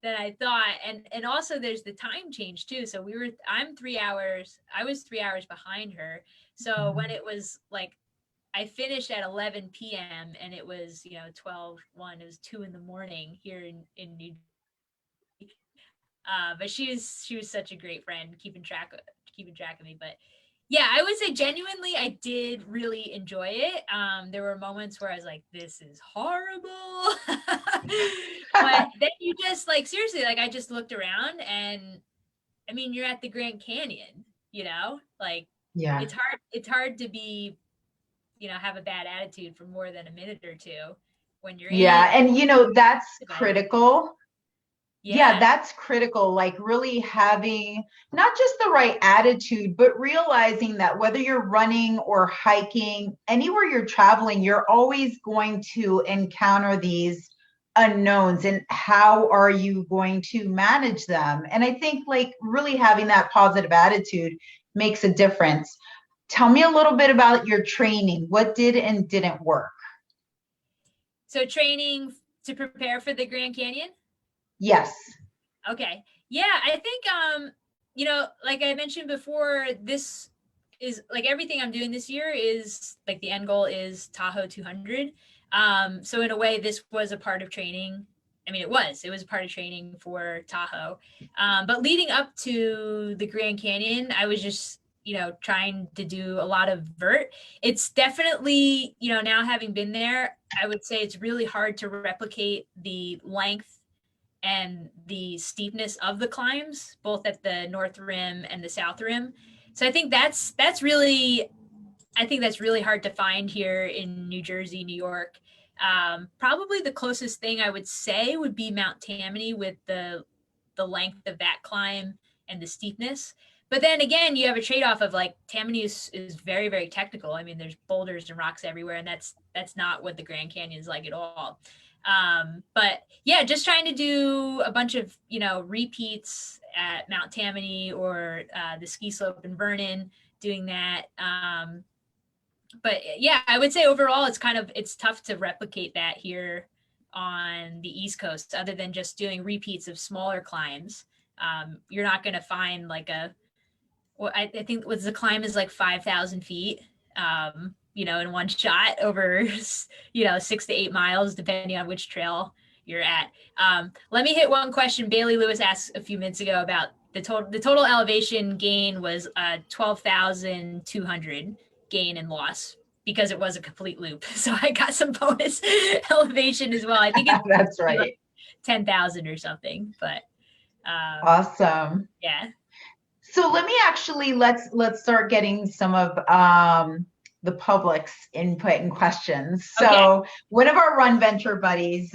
than I thought. And also there's the time change too. So I was 3 hours behind her. So when it was like, I finished at 11 p.m. and it was, you know, 12:01, it was 2 in the morning here in New York. But she was such a great friend, keeping track of me. But yeah, I would say genuinely, I did really enjoy it. There were moments where I was like, this is horrible. But then you just like, seriously, like I just looked around and I mean, you're at the Grand Canyon, you know, like it's hard to be, you know, have a bad attitude for more than a minute or two when you're And you know, that's critical. Yeah, that's critical. Like really having not just the right attitude, but realizing that whether you're running or hiking, anywhere you're traveling, you're always going to encounter these unknowns, and how are you going to manage them? And I think like really having that positive attitude makes a difference. Tell me a little bit about your training. What did and didn't work? So training to prepare for the Grand Canyon? Yes. Okay. Yeah, I think you know, like I mentioned before, this is like everything I'm doing this year is like the end goal is Tahoe 200. So in a way, this was a part of training. I mean, it was a part of training for Tahoe. But leading up to the Grand Canyon, I was just, you know, trying to do a lot of vert. It's definitely, you know, now having been there, I would say it's really hard to replicate the length and the steepness of the climbs, both at the North Rim and the South Rim. So I think that's really hard to find here in New Jersey, New York. Probably the closest thing I would say would be Mount Tammany with the length of that climb and the steepness. But then again, you have a trade-off of like Tammany is very, very technical. I mean, there's boulders and rocks everywhere, and that's not what the Grand Canyon is like at all. But yeah, just trying to do a bunch of, repeats at Mount Tammany or the ski slope in Vernon, doing that. But yeah, I would say overall, it's tough to replicate that here on the East Coast, other than just doing repeats of smaller climbs. You're not going to find like I think the climb is like 5,000 feet, in one shot over, 6 to 8 miles, depending on which trail you're at. Let me hit one question. Bailey Lewis asked a few minutes ago about the total elevation gain was 12,200 gain and loss because it was a complete loop. So I got some bonus elevation as well. I think it's that's right. 10,000 or something, but awesome. Yeah. So let me actually, let's start getting some of the public's input and questions. So okay. One of our RunVenture buddies,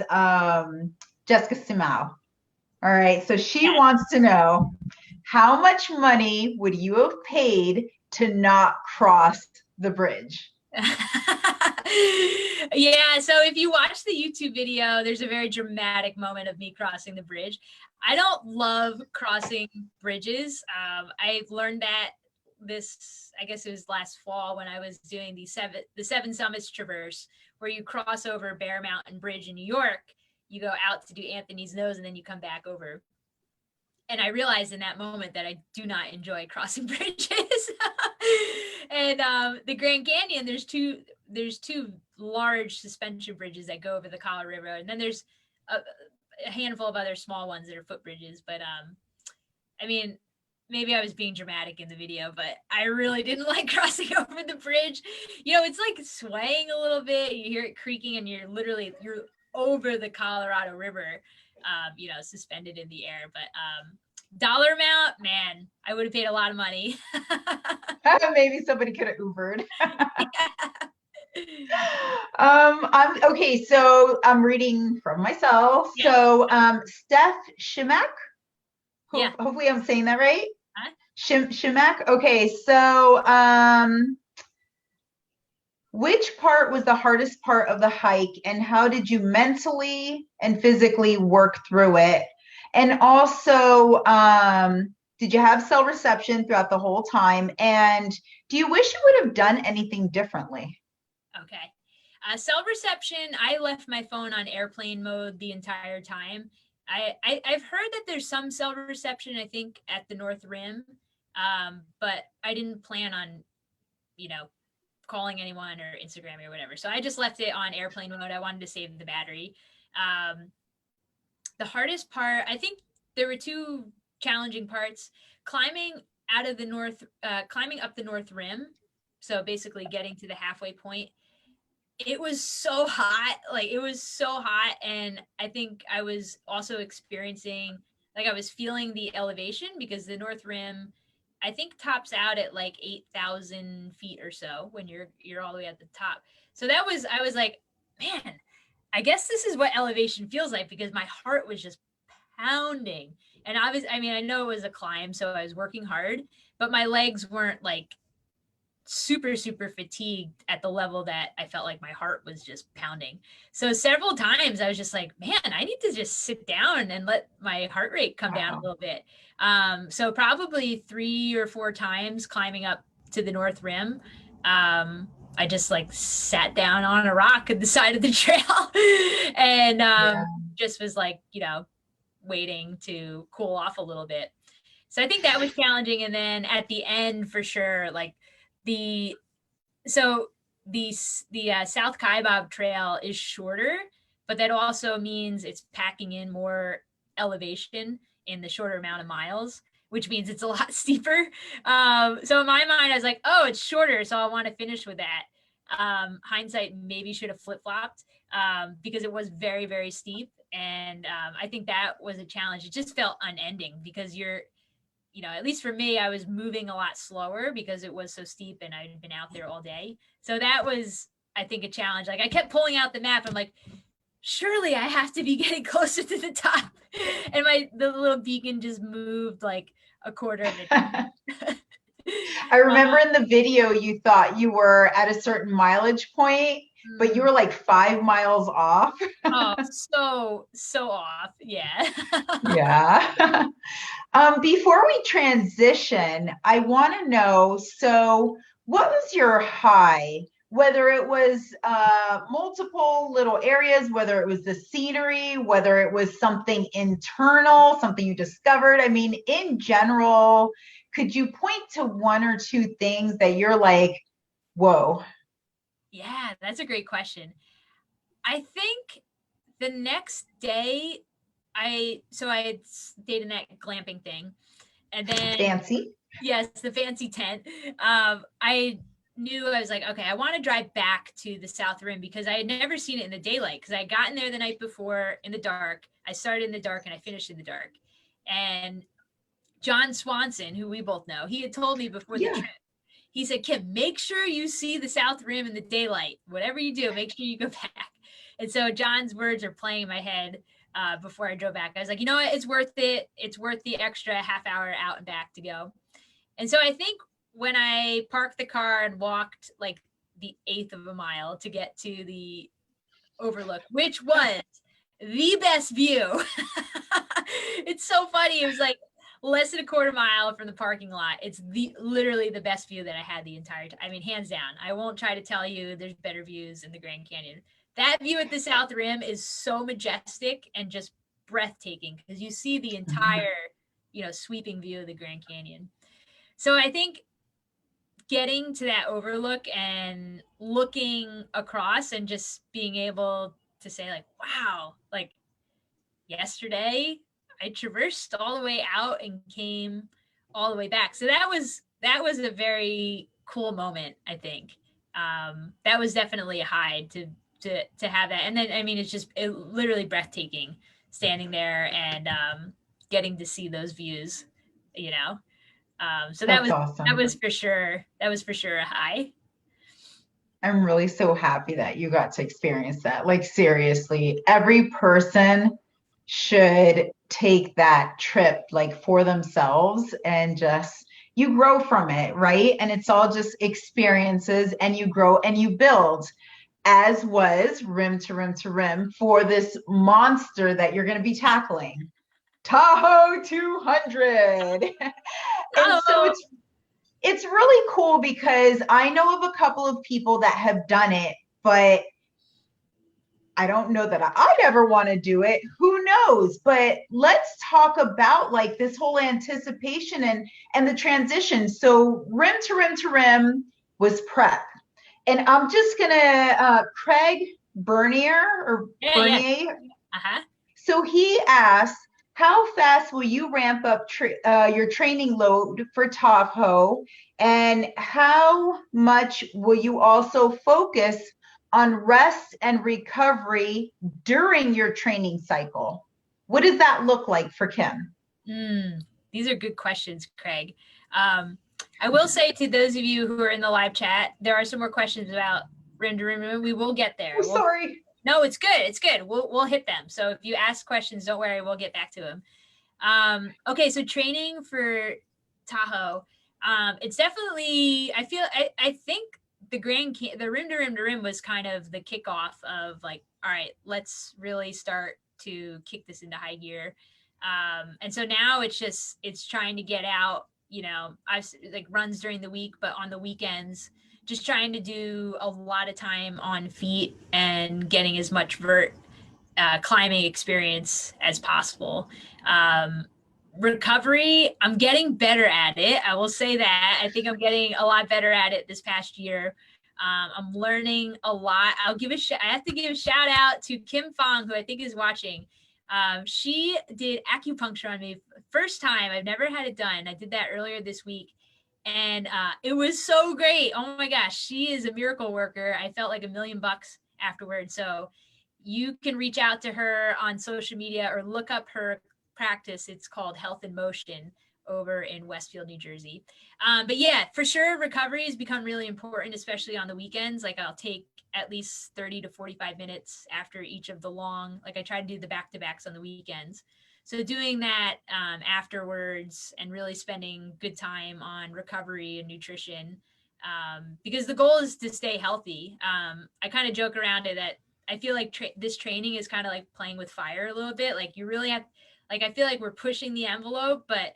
Jessica Simao. All right. So she wants to know, how much money would you have paid to not cross the bridge? Yeah, so if you watch the YouTube video, there's a very dramatic moment of me crossing the bridge. I don't love crossing bridges. I learned that I guess it was last fall when I was doing the Seven Summits Traverse, where you cross over Bear Mountain Bridge in New York. You go out to do Anthony's Nose, and then you come back over. And I realized in that moment that I do not enjoy crossing bridges. And the Grand Canyon, there's two large suspension bridges that go over the Colorado River, and then there's a handful of other small ones that are footbridges. But I mean, maybe I was being dramatic in the video, but I really didn't like crossing over the bridge. It's like swaying a little bit. You hear it creaking, and you're over the Colorado River, suspended in the air. But dollar amount, man, I would have paid a lot of money. Maybe somebody could have Ubered. Okay, so I'm reading from myself. Yeah. So Steph Shimak, hopefully I'm saying that right. Huh? Shimak. Okay, so which part was the hardest part of the hike, and how did you mentally and physically work through it? And also, did you have cell reception throughout the whole time? And do you wish you would have done anything differently? Okay. Cell reception, I left my phone on airplane mode the entire time. I've heard that there's some cell reception, I think, at the North Rim, but I didn't plan on, calling anyone or Instagram or whatever. So I just left it on airplane mode. I wanted to save the battery. The hardest part, I think there were two challenging parts: climbing up the North Rim. So basically getting to the halfway point. It was so hot. And I think I was also experiencing, I was feeling the elevation, because the North Rim, I think, tops out at like 8,000 feet or so when you're all the way at the top. So I was like, man, I guess this is what elevation feels like, because my heart was just pounding. And I know it was a climb, so I was working hard, but my legs weren't like super, super fatigued at the level that I felt like my heart was just pounding. So several times I was just like, man, I need to just sit down and let my heart rate come down a little bit. So probably 3 or 4 times climbing up to the North Rim, I just sat down on a rock at the side of the trail and just was waiting to cool off a little bit. So I think that was challenging. And then at the end, for sure, the South Kaibab Trail is shorter, but that also means it's packing in more elevation in the shorter amount of miles, which means it's a lot steeper. So in my mind, I was like, oh, it's shorter, so I want to finish with that. Hindsight, maybe should have flip-flopped because it was very, very steep. And I think that was a challenge. It just felt unending because you're, at least for me, I was moving a lot slower because it was so steep and I'd been out there all day. So that was, I think, a challenge. Like I kept pulling out the map. I'm like, surely I have to be getting closer to the top. And the little beacon just moved like a quarter of it. I remember in the video, you thought you were at a certain mileage point, but you were like 5 miles off. Oh, so off. Yeah. Yeah. Before we transition, I want to know, so what was your high? Whether it was multiple little areas, whether it was the scenery, whether it was something internal, something you discovered. I mean, in general, could you point to one or two things that you're like, whoa? Yeah, that's a great question. I think the next day, I had stayed in that glamping thing, and then Fancy. Yes, the fancy tent. I knew I was like, okay, I want to drive back to the South Rim because I had never seen it in the daylight because I had gotten there the night before in the dark. I started in the dark and I finished in the dark. And John Swanson, who we both know, he had told me before the trip, he said, Kim, make sure you see the South Rim in the daylight. Whatever you do, make sure you go back. And so John's words are playing in my head before I drove back. I was like, you know what? It's worth it. It's worth the extra half hour out and back to go. And so I think when I parked the car and walked like the 1/8 of a mile to get to the overlook, which was the best view. It's so funny. It was like less than a quarter mile from the parking lot. It's literally the best view that I had the entire time. I mean, hands down. I won't try to tell you there's better views in the Grand Canyon. That view at the South Rim is so majestic and just breathtaking because you see the entire, sweeping view of the Grand Canyon. So I think getting to that overlook and looking across and just being able to say like, wow, like yesterday I traversed all the way out and came all the way back. So that was a very cool moment, I think. That was definitely a high to have that. And then, I mean, it's literally breathtaking standing there and getting to see those views, So That's awesome. That was for sure a high. I'm really so happy that you got to experience that. Like, seriously, every person should take that trip like for themselves and just you grow from it, right? And it's all just experiences and you grow and you build, as was Rim2Rim2Rim for this monster that you're going to be tackling. Tahoe 200. And so it's really cool because I know of a couple of people that have done it, but I don't know that I'd ever want to do it. Who knows? But let's talk about like this whole anticipation and the transition. So Rim2Rim2Rim was prep. And I'm just gonna Craig Bernier. Yeah. Uh-huh. So he asked, how fast will you ramp up your training load for Tahoe? And how much will you also focus on rest and recovery during your training cycle? What does that look like for Kim? These are good questions, Craig. I will say to those of you who are in the live chat, there are some more questions about Rim2Rim2Rim. We will get there. Sorry. No, it's good. It's good. We'll hit them. So if you ask questions, don't worry. We'll get back to them. Okay. So training for Tahoe. It's definitely, I think the Rim2Rim2Rim was kind of the kickoff of like, all right, let's really start to kick this into high gear. And so now it's trying to get out, I've like runs during the week, but on the weekends, just trying to do a lot of time on feet and getting as much vert climbing experience as possible. Recovery, I'm getting better at it. I will say that. I think I'm getting a lot better at it this past year. I'm learning a lot. I have to give a shout out to Kim Fong, who I think is watching. She did acupuncture on me first time. I've never had it done. I did that earlier this week. And it was so great. Oh my gosh, she is a miracle worker. I felt like $1 million afterwards. So you can reach out to her on social media or look up her practice. It's called Health in Motion over in Westfield, New Jersey. But yeah, for sure, recovery has become really important, especially on the weekends. Like I'll take at least 30 to 45 minutes after each of the long, like I try to do the back-to-backs on the weekends. So doing that afterwards and really spending good time on recovery and nutrition, because the goal is to stay healthy. I kind of joke around it that I feel like this training is kind of like playing with fire a little bit. Like you really have, like, I feel like we're pushing the envelope, but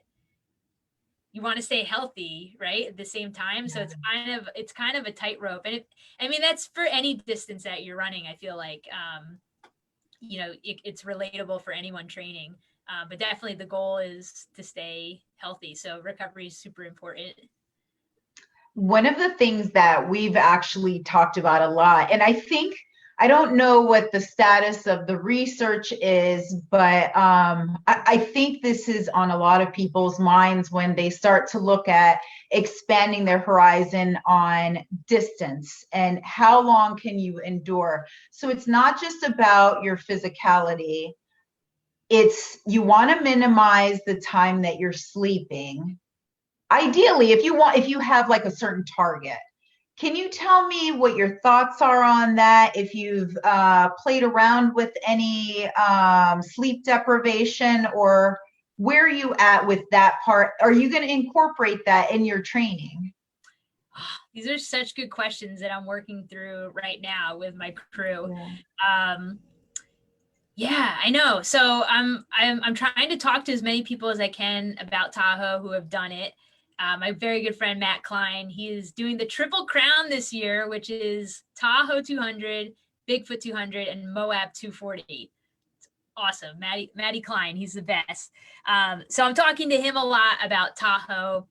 you want to stay healthy, right? At the same time. So it's kind of a tightrope. And I mean, that's for any distance that you're running. I feel like, it's relatable for anyone training. But definitely the goal is to stay healthy. So recovery is super important. One of the things that we've actually talked about a lot, and I don't know what the status of the research is, but I think this is on a lot of people's minds when they start to look at expanding their horizon on distance and how long can you endure. So it's not just about your physicality. It's you want to minimize the time that you're sleeping. Ideally, if you have like a certain target. Can you tell me what your thoughts are on that? If you've played around with any sleep deprivation, or where are you at with that part? Are you going to incorporate that in your training? These are such good questions that I'm working through right now with my crew. Yeah, I know. So I'm trying to talk to as many people as I can about Tahoe who have done it. My very good friend Matt Klein, he is doing the Triple Crown this year, which is Tahoe 200, Bigfoot 200, and Moab 240. It's awesome, Matty Klein, he's the best. So I'm talking to him a lot about Tahoe.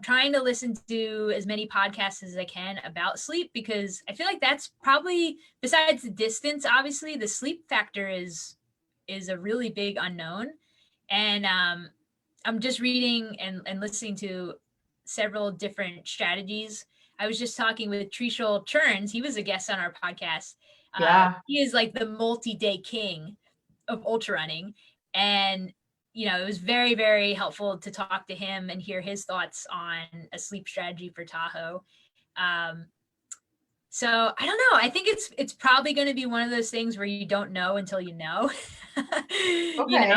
Trying to listen to as many podcasts as I can about sleep, because I feel like that's probably, besides the distance, obviously the sleep factor is a really big unknown. And I'm just reading and listening to several different strategies. I was just talking with Trishul Churns. He was a guest on our podcast. He is like the multi-day king of ultra running. And it was very, very helpful to talk to him and hear his thoughts on a sleep strategy for Tahoe. So I don't know. I think it's probably going to be one of those things where you don't know until you know. Okay.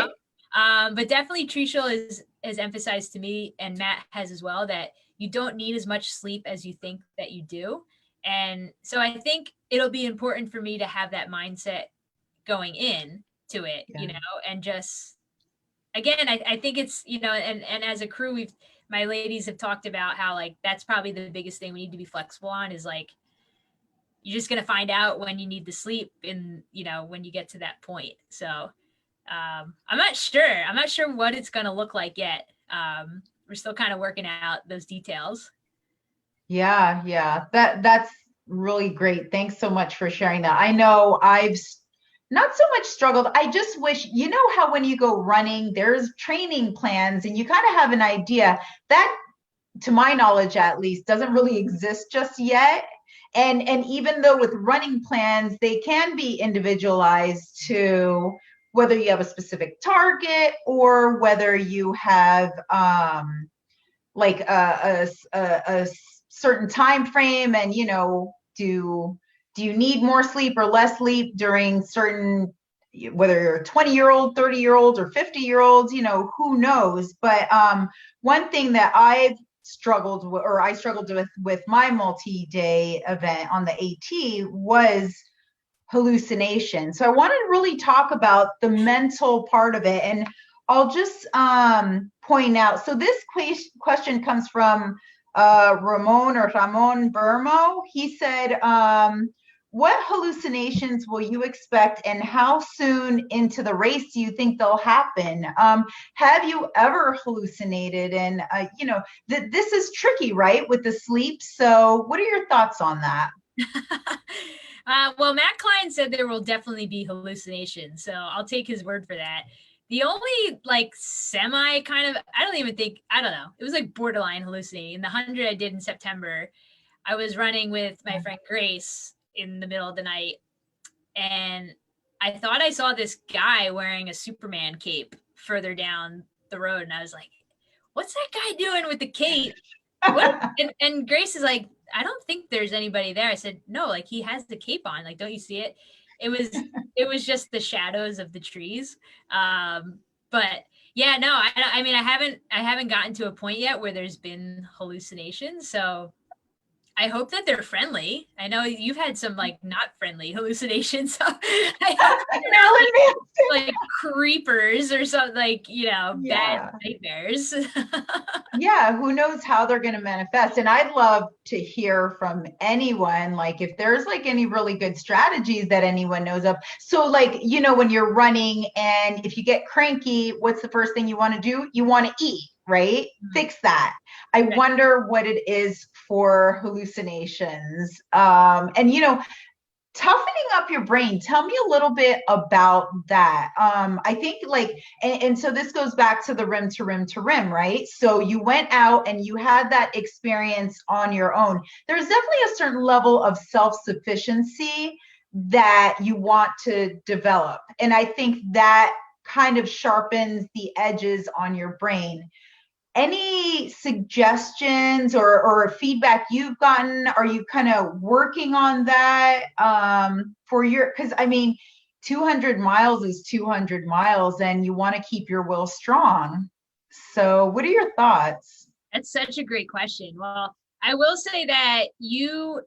But definitely Trishul has emphasized to me, and Matt has as well, that you don't need as much sleep as you think that you do. And so I think it'll be important for me to have that mindset going in to it, and just, again, I think it's, and as a crew, my ladies have talked about how, like, that's probably the biggest thing we need to be flexible on, is like, you're just going to find out when you need to sleep when you get to that point. So I'm not sure what it's going to look like yet. We're still kind of working out those details. Yeah. That's really great. Thanks so much for sharing that. I know I've not so much struggled. I just wish, how when you go running, there's training plans and you kind of have an idea that, to my knowledge at least, doesn't really exist just yet. And even though with running plans, they can be individualized to whether you have a specific target or whether you have like a certain time frame, and do you need more sleep or less sleep during certain, whether you're a 20-year-old, 30-year-old, or 50-year-olds, who knows? But one thing that I struggled with my multi-day event on the AT was hallucination. So I want to really talk about the mental part of it. And I'll just point out, so this question comes from Ramon Burmo. He said, what hallucinations will you expect, and how soon into the race do you think they'll happen? Have you ever hallucinated? And, this is tricky, right, with the sleep. So what are your thoughts on that? Well, Matt Klein said there will definitely be hallucinations, so I'll take his word for that. The only like semi kind of, I don't know. It was like borderline hallucinating. The 100 I did in September, I was running with my friend Grace in the middle of the night, and I thought I saw this guy wearing a Superman cape further down the road. And I was like, what's that guy doing with the cape? What? And Grace is like, I don't think there's anybody there. I said, no, like he has the cape on. Like, don't you see it? It was just the shadows of the trees. But yeah, no, I mean, I haven't gotten to a point yet where there's been hallucinations. So I hope that they're friendly. I know you've had some like not friendly hallucinations. So I hope they're not like creepers or something, like, bad nightmares. Yeah, who knows how they're going to manifest. And I'd love to hear from anyone, like if there's like any really good strategies that anyone knows of. So like, when you're running and if you get cranky, what's the first thing you want to do? You want to eat, right? Fix that. I wonder what it is for hallucinations. And toughening up your brain. Tell me a little bit about that. I think and so this goes back to the Rim2Rim2Rim, right? So you went out and you had that experience on your own. There's definitely a certain level of self-sufficiency that you want to develop. And I think that kind of sharpens the edges on your brain. Any suggestions or feedback you've gotten? Are you kind of working on that because I mean, 200 miles is 200 miles and you want to keep your will strong. So what are your thoughts? That's such a great question. Well, I will say that you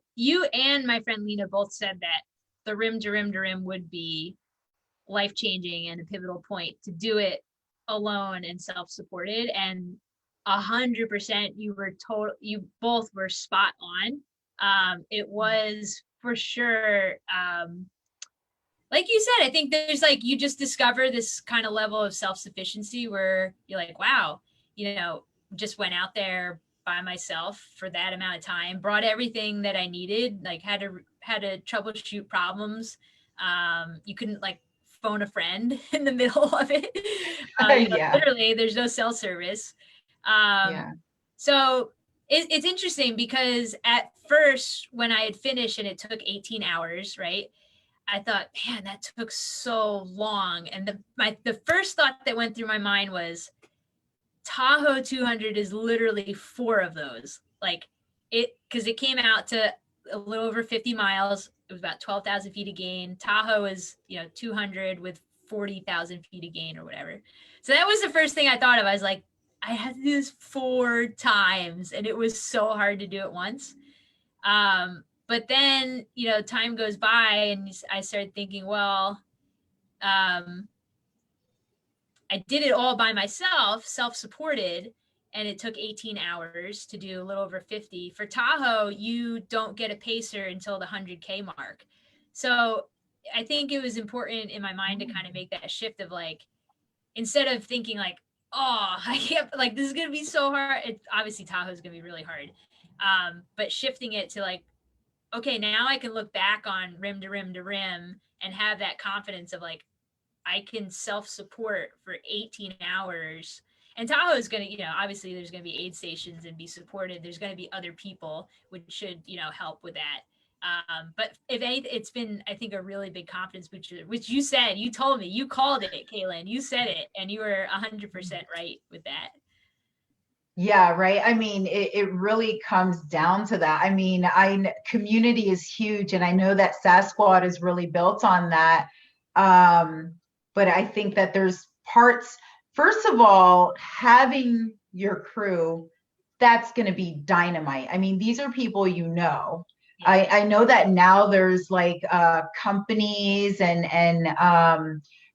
and my friend Lena both said that the Rim2Rim2Rim would be life-changing and a pivotal point to do it alone and self-supported. And 100% you both were spot on. It was for sure, like you said, I think there's like, you just discover this kind of level of self-sufficiency where you're like, wow, just went out there by myself for that amount of time, brought everything that I needed, like had to troubleshoot problems. You couldn't like phone a friend in the middle of it. Literally, there's no cell service. So it's interesting because at first when I had finished and it took 18 hours, right? I thought, man, that took so long. And the first thought that went through my mind was Tahoe 200 is literally 4 of those. Like because it came out to a little over 50 miles. It was about 12,000 feet of gain. Tahoe is, 200 with 40,000 feet of gain or whatever. So that was the first thing I thought of. I was like, I had to do this 4 times and it was so hard to do it once. But then, time goes by and I started thinking, well, I did it all by myself, self-supported, and it took 18 hours to do a little over 50. For Tahoe, you don't get a pacer until the 100K mark. So I think it was important in my mind to kind of make that shift of like, instead of thinking like, oh, I can't, like, this is going to be so hard. Obviously Tahoe is going to be really hard. But shifting it to like, okay, now I can look back on Rim2Rim2Rim and have that confidence of like, I can self-support for 18 hours. And Tahoe is going to, obviously there's going to be aid stations and be supported. There's going to be other people which should, help with that. But if anything, it's been, I think, a really big confidence booster, which you said, you told me, you called it, Keilynn, you said it, and you were 100% right with that. Yeah, right. I mean, it really comes down to that. I mean, community is huge, and I know that Sasquad is really built on that. But I think that there's parts, first of all, having your crew, that's going to be dynamite. I mean, these are people Yeah. I know that now there's like companies and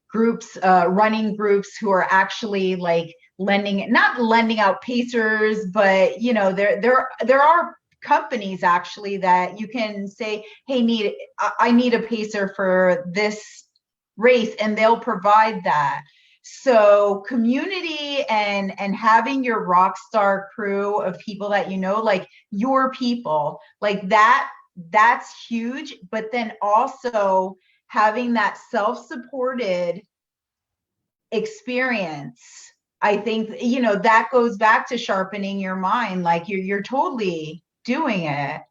groups, running groups who are actually like not lending out pacers, but there are companies actually that you can say, hey, I need a pacer for this race, and they'll provide that. So community and having your rock star crew of people that like your people, like that's huge. But then also having that self-supported experience, I think, you know, that goes back to sharpening your mind. Like you're totally doing it.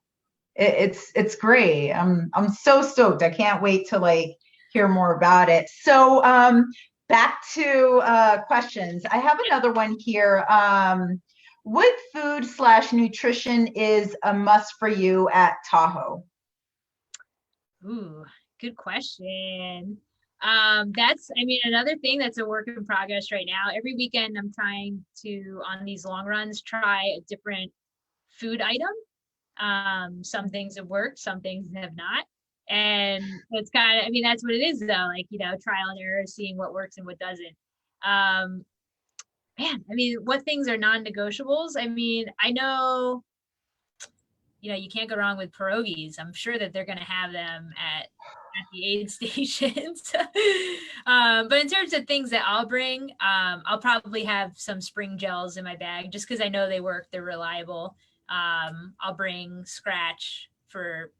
It's great. I'm so stoked. I can't wait to like hear more about it. So back to questions. I have another one here. What food / nutrition is a must for you at Tahoe? Ooh, good question. That's, I mean, another thing that's a work in progress right now. Every weekend I'm trying to, on these long runs, try a different food item. Some things have worked, some things have not. And it's kind of, I mean, that's what it is though, like, you know, trial and error, seeing what works and what doesn't. Man, I mean, what things are non-negotiables? I mean, I know, you know, you can't go wrong with pierogies. I'm sure that they're going to have them at the aid stations. But in terms of things that I'll bring, I'll probably have some spring gels in my bag just because I know they work. They're reliable. I'll bring Scratch for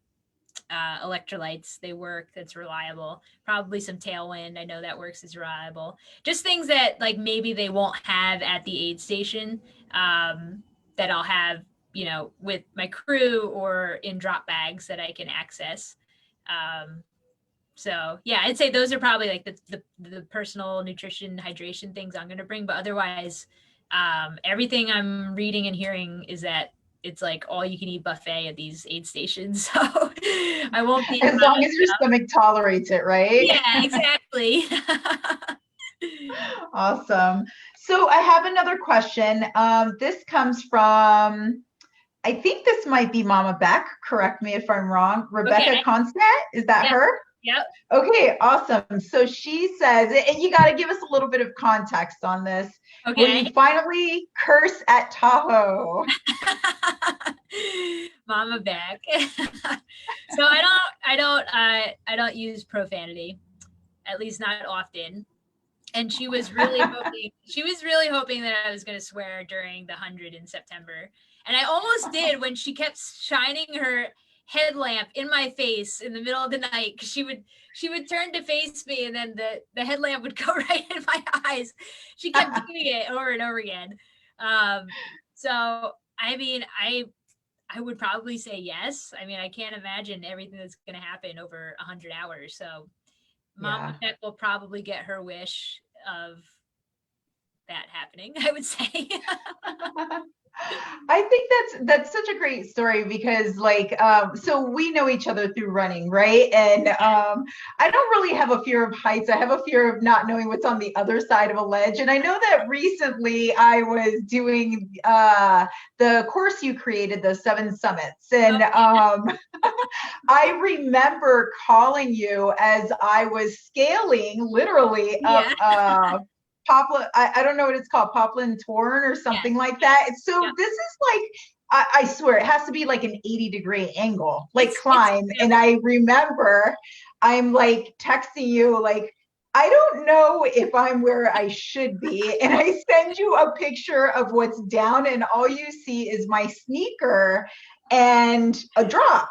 electrolytes. They work. That's reliable. Probably some Tailwind. I know that works as reliable. Just things that like maybe they won't have at the aid station that I'll have, you know, with my crew or in drop bags that I can access. So yeah, I'd say those are probably like the personal nutrition, hydration things I'm going to bring. But otherwise, everything I'm reading and hearing is that it's like all you can eat buffet at these aid stations. So I won't be As long as your stomach tolerates it, right? Yeah, exactly. Awesome. So I have another question. This comes from, I think this might be Mama Beck. Correct me if I'm wrong. Rebecca Okay. Constant. Is that her? Yep. Okay, awesome. So she says, and you got to give us a little bit of context on this. Okay. Will you finally curse at Tahoe? Mama Beck. So I don't use profanity, at least not often. And she was really hoping that I was going to swear during the 100 in September. And I almost did when she kept shining her headlamp in my face in the middle of the night, because she would turn to face me and then the headlamp would go right in my eyes. She kept doing it over and over again. So I mean, I would probably say yes. I mean, I can't imagine everything that's going to happen over 100 hours. So Mama Beck will probably get her wish of that happening, I would say. I think that's such a great story because like so we know each other through running, right? And I don't really have a fear of heights. I have a fear of not knowing what's on the other side of a ledge. And I know that recently I was doing the course you created, the 7 summits, and I remember calling you as I was scaling literally up Poplin, I don't know what it's called, Poplin Torn or something like that. So this is like, I swear it has to be like an 80-degree angle, like climb. And I remember I'm like texting you like, I don't know if I'm where I should be. And I send you a picture of what's down and all you see is my sneaker and a drop.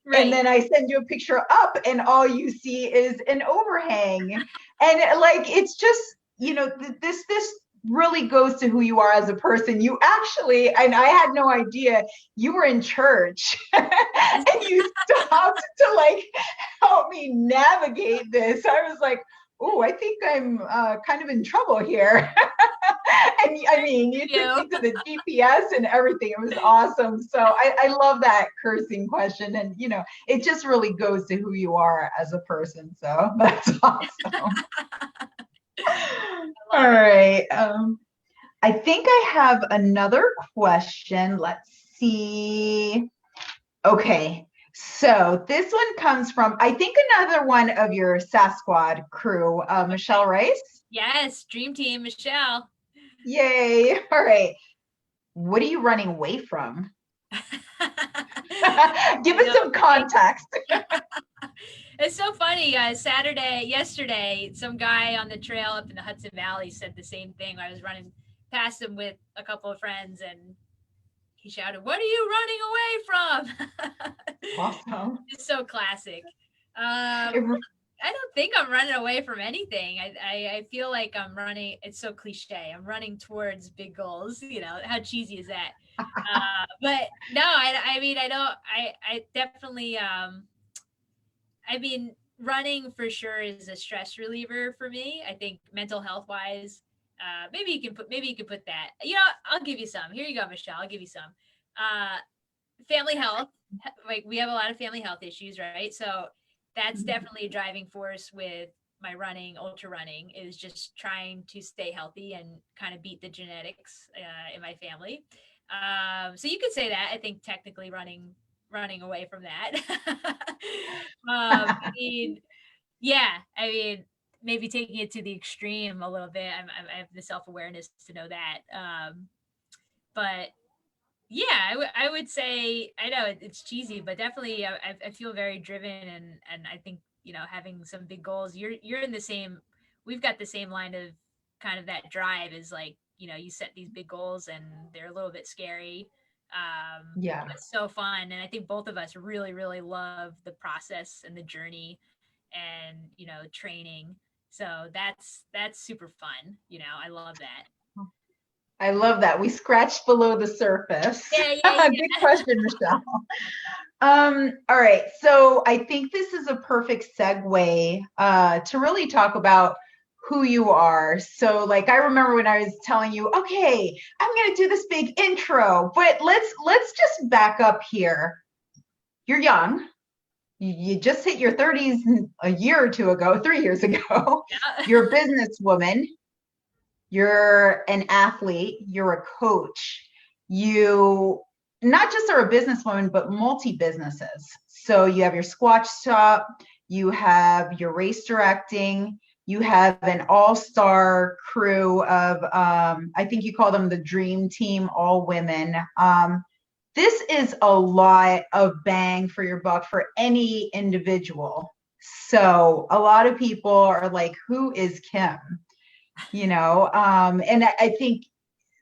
Right. And then I send you a picture up and all you see is an overhang. And like, it's just, you know, this really goes to who you are as a person. You actually, and I had no idea, you were in church and you stopped to like help me navigate this. I was like, oh, I think I'm kind of in trouble here. And I mean, you took me to the GPS and everything. It was awesome. So I love that cursing question. And, you know, it just really goes to who you are as a person. So that's awesome. All right. I think I have another question. Let's see. Okay. So this one comes from, I think, another one of your Sasquad crew, Michelle Rice. Yes, Dream Team, Michelle. Yay. All right. What are you running away from? Give us some context. It's so funny. Yesterday, some guy on the trail up in the Hudson Valley said the same thing. I was running past him with a couple of friends and he shouted, "What are you running away from?" Awesome. It's so classic. I don't think I'm running away from anything. I feel like I'm running. It's so cliche. I'm running towards big goals. You know, how cheesy is that? But no, I mean, I don't. I definitely. I mean, running for sure is a stress reliever for me. I think mental health wise, maybe you can put that. You know, I'll give you some. Here you go, Michelle. I'll give you some. Uh, Family health. Like we have a lot of family health issues, right? So that's definitely a driving force with my running, ultra running, is just trying to stay healthy and kind of beat the genetics in my family. So you could say that. I think technically running away from that. I mean, yeah, I mean, maybe taking it to the extreme a little bit. I have the self awareness to know that. But yeah, I would say, I know it's cheesy, but definitely I feel very driven, and I think, you know, having some big goals. You're in the same. We've got the same line of kind of that drive is like, you know, you set these big goals and they're a little bit scary. Yeah. But so fun, and I think both of us really love the process and the journey, and you know, training. So that's super fun. You know, I love that. I love that. We scratched below the surface. Yeah. Good question, Michelle. All right. So I think this is a perfect segue to really talk about who you are. So like I remember when I was telling you, okay, I'm gonna do this big intro, but let's just back up here. You're young. You just hit your 30s a year or two ago, 3 years ago. Yeah. You're a businesswoman. You're an athlete, you're a coach, you not just are a businesswoman, but multi-businesses. So you have your Squatch shop, you have your race directing, you have an all-star crew of, I think you call them the dream team, all women. This is a lot of bang for your buck for any individual. So a lot of people are like, who is Kim? And I think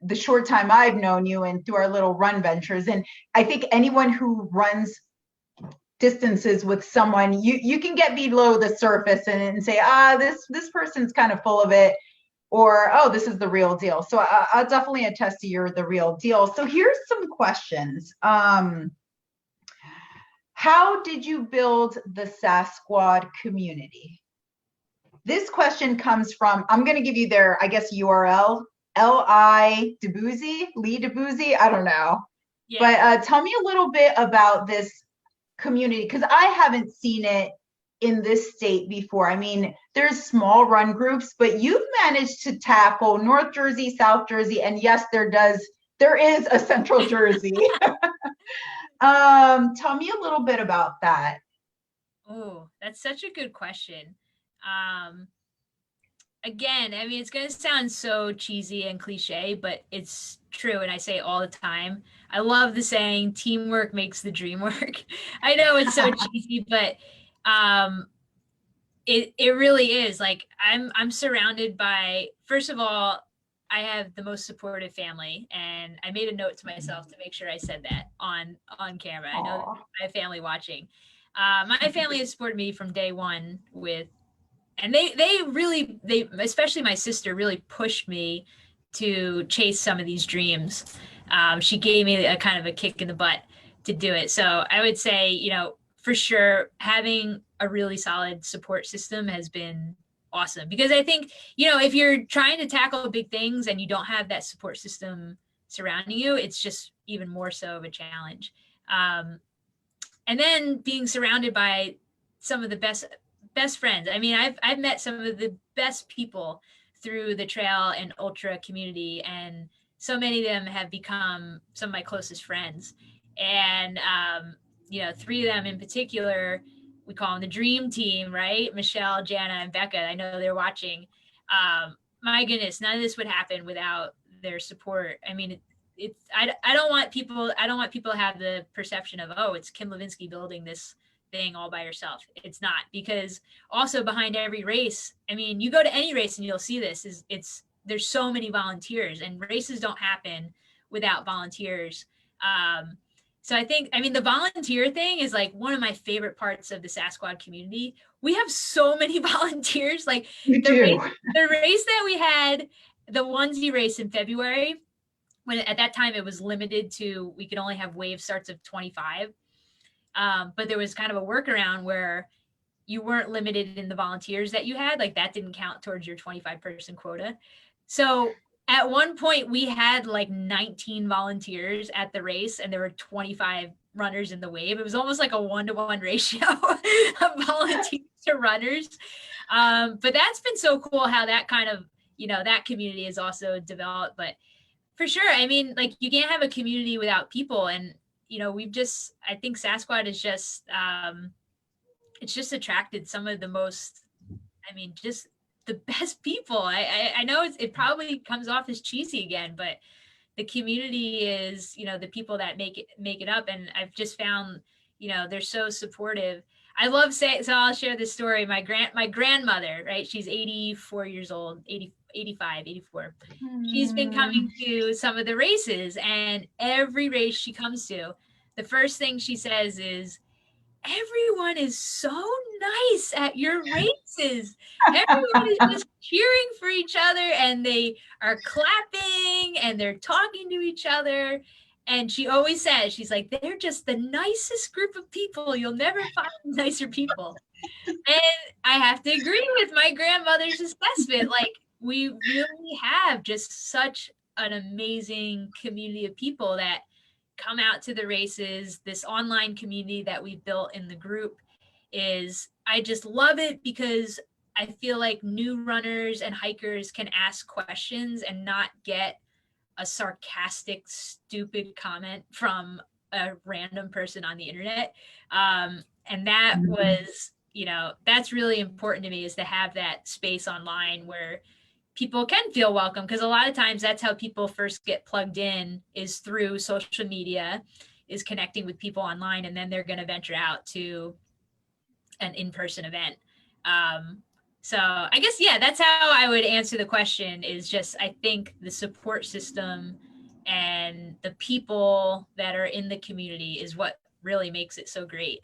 the short time I've known you and through our little run ventures, and I think anyone who runs distances with someone, you can get below the surface and say, this person's kind of full of it, or oh, this is the real deal. So I'll definitely attest to you're the real deal. So here's some questions. How did you build the Sasquad community? This question comes from, I'm going to give you their, I guess, URL, Lee Deboozy, I don't know. Yeah. But tell me a little bit about this community, because I haven't seen it in this state before. I mean, there's small run groups, but you've managed to tackle North Jersey, South Jersey, and yes, there is a Central Jersey. Tell me a little bit about that. Oh, that's such a good question. Again, I mean, it's going to sound so cheesy and cliche, but it's true. And I say it all the time. I love the saying, teamwork makes the dream work. I know it's so cheesy, but it really is. Like I'm surrounded by, first of all, I have the most supportive family, and I made a note to myself to make sure I said that on camera. Aww. I know my family watching. My family has supported me from day one and they especially my sister really pushed me to chase some of these dreams. She gave me a kind of a kick in the butt to do it. So I would say, you know, for sure, having a really solid support system has been awesome, because I think, you know, if you're trying to tackle big things and you don't have that support system surrounding you, it's just even more so of a challenge. And then being surrounded by some of the best friends. I mean, I've met some of the best people through the trail and ultra community, and so many of them have become some of my closest friends. And you know, 3 of them in particular, we call them the dream team, right? Michelle, Jana, and Becca. I know they're watching. My goodness, none of this would happen without their support. I mean, I don't want people to have the perception of, oh, it's Kim Levinsky building this thing all by yourself. It's not, because also behind every race, I mean, you go to any race and you'll see this, there's so many volunteers, and races don't happen without volunteers. So I think, I mean, the volunteer thing is like one of my favorite parts of the Sasquad community. We have so many volunteers. Like You the do. race that we had, the onesie race in February, when at that time it was limited to, we could only have wave starts of 25. But there was kind of a workaround where you weren't limited in the volunteers that you had, like that didn't count towards your 25 person quota. So at one point we had like 19 volunteers at the race and there were 25 runners in the wave. It was almost like a 1-to-1 ratio of volunteers to runners. But that's been so cool how that kind of, that community is also developed. But for sure, I mean, like you can't have a community without people. And, I think Sasquad is just, it's just attracted some of the most, just the best people. I know it probably comes off as cheesy again, but the community is, the people that make it up. And I've just found, they're so supportive. I love saying, so I'll share this story. My grandmother, right? She's 84 years old, 85, 84. She's been coming to some of the races, and every race she comes to, the first thing she says is, everyone is so nice at your races. Everyone is just cheering for each other and they are clapping and they're talking to each other. And she always says, she's like, they're just the nicest group of people. You'll never find nicer people. And I have to agree with my grandmother's assessment. Like, we really have just such an amazing community of people that come out to the races. This online community that we built in the group I just love it because I feel like new runners and hikers can ask questions and not get a sarcastic, stupid comment from a random person on the internet. And that was, that's really important to me, is to have that space online where people can feel welcome, because a lot of times that's how people first get plugged in, is through social media, is connecting with people online, and then they're going to venture out to an in-person event. So I guess, yeah, that's how I would answer the question, is just, I think the support system and the people that are in the community is what really makes it so great.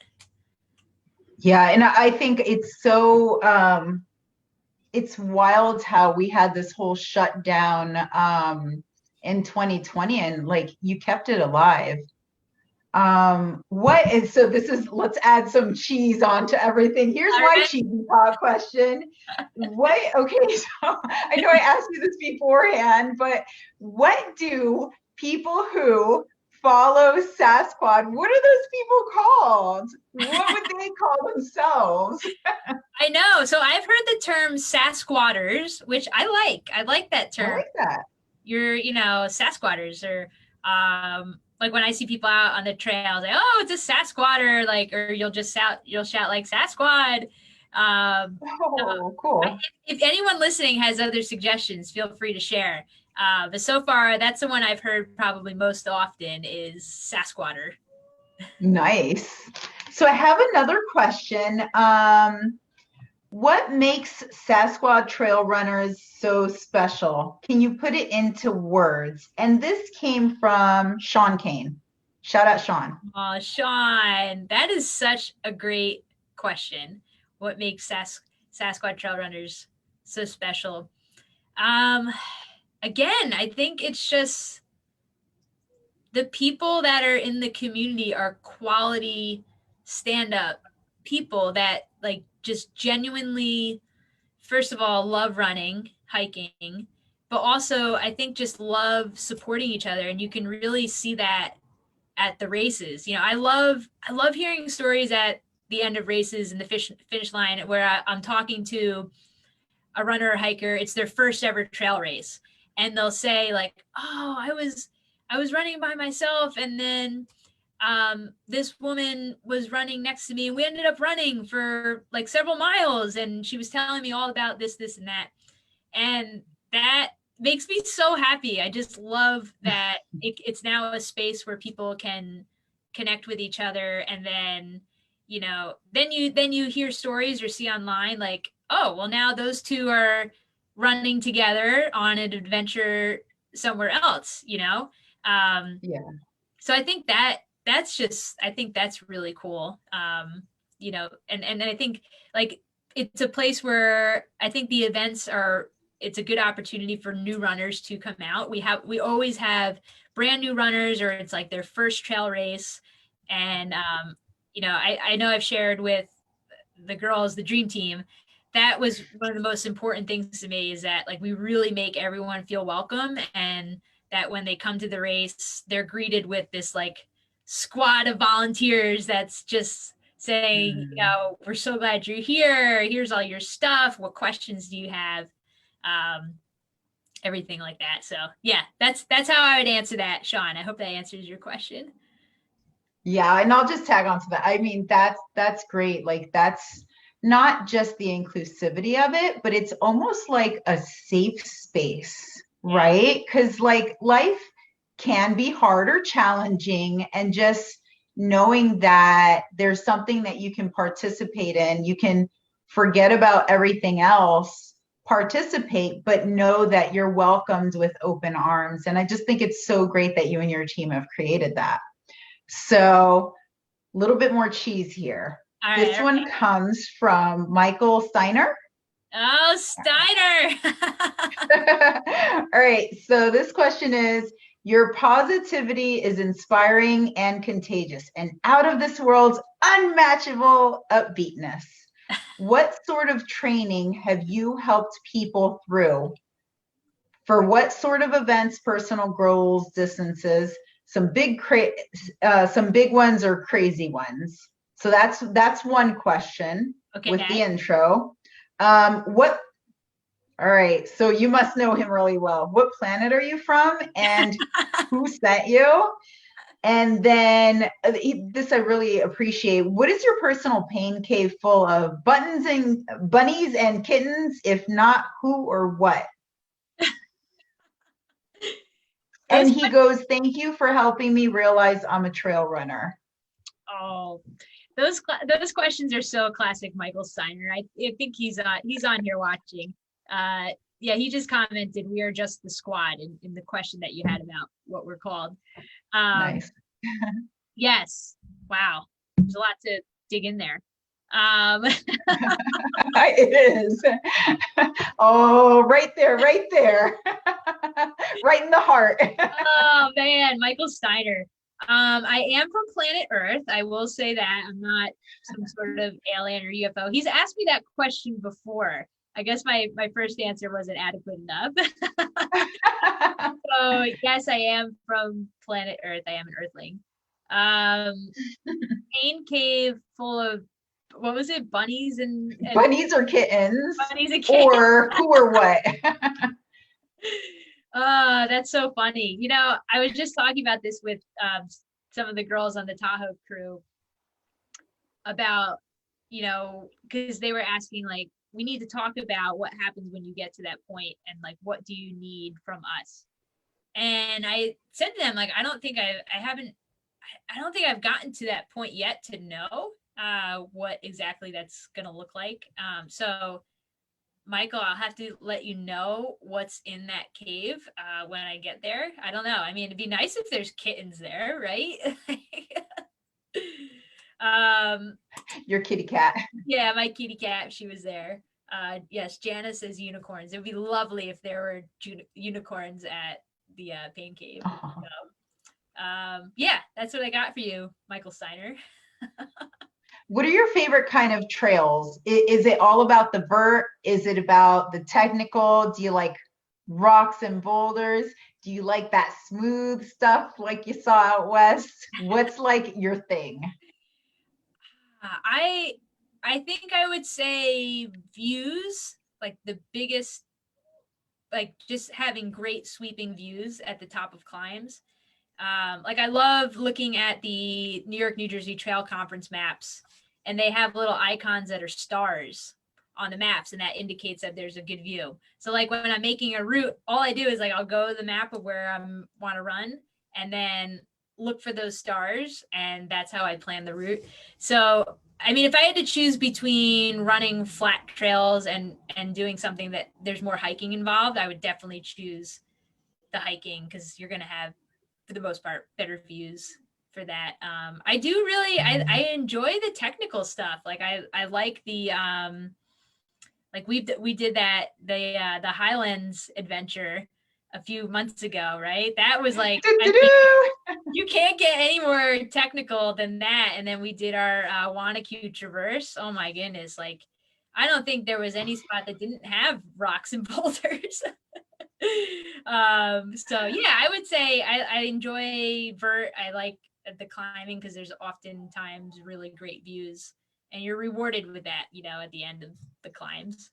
Yeah, and I think it's so it's wild how we had this whole shutdown in 2020, and like you kept it alive. Let's add some cheese onto everything. Here's my cheesy question. Okay, so I know I asked you this beforehand, but what do people who follow Sasquad, what are those people called? What would they call themselves? I know. So I've heard the term Sasquatters, which I like. I like that term. I like that. You're, Sasquatters, or like when I see people out on the trails, like, oh, it's a Sasquatter, like, or you'll shout like Sasquad. Cool. If anyone listening has other suggestions, feel free to share. But so far, that's the one I've heard probably most often, is Sasquatter. Nice. So I have another question. What makes Sasquad trail runners so special? Can you put it into words? And this came from Sean Kane. Shout out, Sean. Oh, Sean, that is such a great question. What makes Sasquad trail runners so special? Again, I think it's just the people that are in the community are quality stand-up people that, like, just genuinely, first of all, love running, hiking, but also I think just love supporting each other. And you can really see that at the races. I love hearing stories at the end of races in the finish line where I'm talking to a runner or hiker. It's their first ever trail race, and they'll say like, oh, I was running by myself, and then this woman was running next to me, and we ended up running for like several miles, and she was telling me all about this and that. And that makes me so happy. I just love that it's now a space where people can connect with each other. And then, then you hear stories or see online like, oh, well, now those two are running together on an adventure somewhere else, Yeah. So I think that that's just, I think that's really cool. You know, and I think like it's a place where I think the events are, it's a good opportunity for new runners to come out. We always have brand new runners, or it's like their first trail race. And, you know, I know I've shared with the girls, the dream team, that was one of the most important things to me, is that like we really make everyone feel welcome, and that when they come to the race, they're greeted with this like squad of volunteers that's just saying, you know, we're so glad you're here. Here's all your stuff. What questions do you have? Um, Everything like that. So yeah, that's how I would answer that, Sean. I hope that answers your question. Yeah, and I'll just tag on to that. I mean, that's great. Like that's not just the inclusivity of it, but it's almost like a safe space, right? Because like life can be hard or challenging, and just knowing that there's something that you can participate in, you can forget about everything else, participate, but know that you're welcomed with open arms. And I just think it's so great that you and your team have created that. So a little bit more cheese here. All This right. one comes from Michael Steiner. Oh, Steiner. All right. So this question is, your positivity is inspiring and contagious and out of this world's unmatchable upbeatness. What sort of training have you helped people through? For what sort of events, personal goals, distances? Some big ones or crazy ones. So that's one question with the intro. What? All right. So you must know him really well. What planet are you from, and who sent you? And then this I really appreciate. What is your personal pain cave full of? Buttons and bunnies and kittens? If not, who or what? And he goes, thank you for helping me realize I'm a trail runner. Oh, those questions are so classic Michael Steiner. I think he's on here watching. Yeah, he just commented, we are just the squad, in the question that you had about what we're called. Nice. Yes. Wow. There's a lot to dig in there. It is. Oh, right there. Right in the heart. Oh man, Michael Steiner. I am from planet Earth. I will say that I'm not some sort of alien or UFO. He's asked me that question before. I guess my first answer wasn't adequate enough. So yes, I am from planet Earth. I am an Earthling. Pain cave full of, what was it? Bunnies and bunnies or kittens? Bunnies and kittens. Or who or what? That's so funny. You know, I was just talking about this with some of the girls on the Tahoe crew about, you know, because they were asking like, we need to talk about what happens when you get to that point, and like, what do you need from us? And I said to them, like, I don't think I've gotten to that point yet to know what exactly that's going to look like. So Michael, I'll have to let you know what's in that cave when I get there. I don't know. I mean, it'd be nice if there's kittens there, right? Your kitty cat. Yeah, my kitty cat, she was there. Yes, Jana says unicorns. It would be lovely if there were unicorns at the pain cave. So, yeah, that's what I got for you, Michael Steiner. What are your favorite kind of trails? Is it all about the vert? Is it about the technical? Do you like rocks and boulders? Do you like that smooth stuff like you saw out west? What's like your thing? I think I would say views, like the biggest, like just having great sweeping views at the top of climbs. Like I love looking at the New York, New Jersey Trail Conference maps, and they have little icons that are stars on the maps, and that indicates that there's a good view. So like when I'm making a route, all I do is like, I'll go to the map of where I want to run, and then look for those stars, and that's how I plan the route. So I mean, if I had to choose between running flat trails and doing something that there's more hiking involved, I would definitely choose the hiking, because you're going to have, for the most part, better views for that. I do really, I enjoy the technical stuff. Like I like the, like we did that, the Highlands adventure a few months ago, right? That was like, I think you can't get any more technical than that. And then we did our Wanacue Traverse. Oh my goodness. Like, I don't think there was any spot that didn't have rocks and boulders. So yeah, I would say I enjoy I like the climbing because there's oftentimes really great views and you're rewarded with that, you know, at the end of the climbs.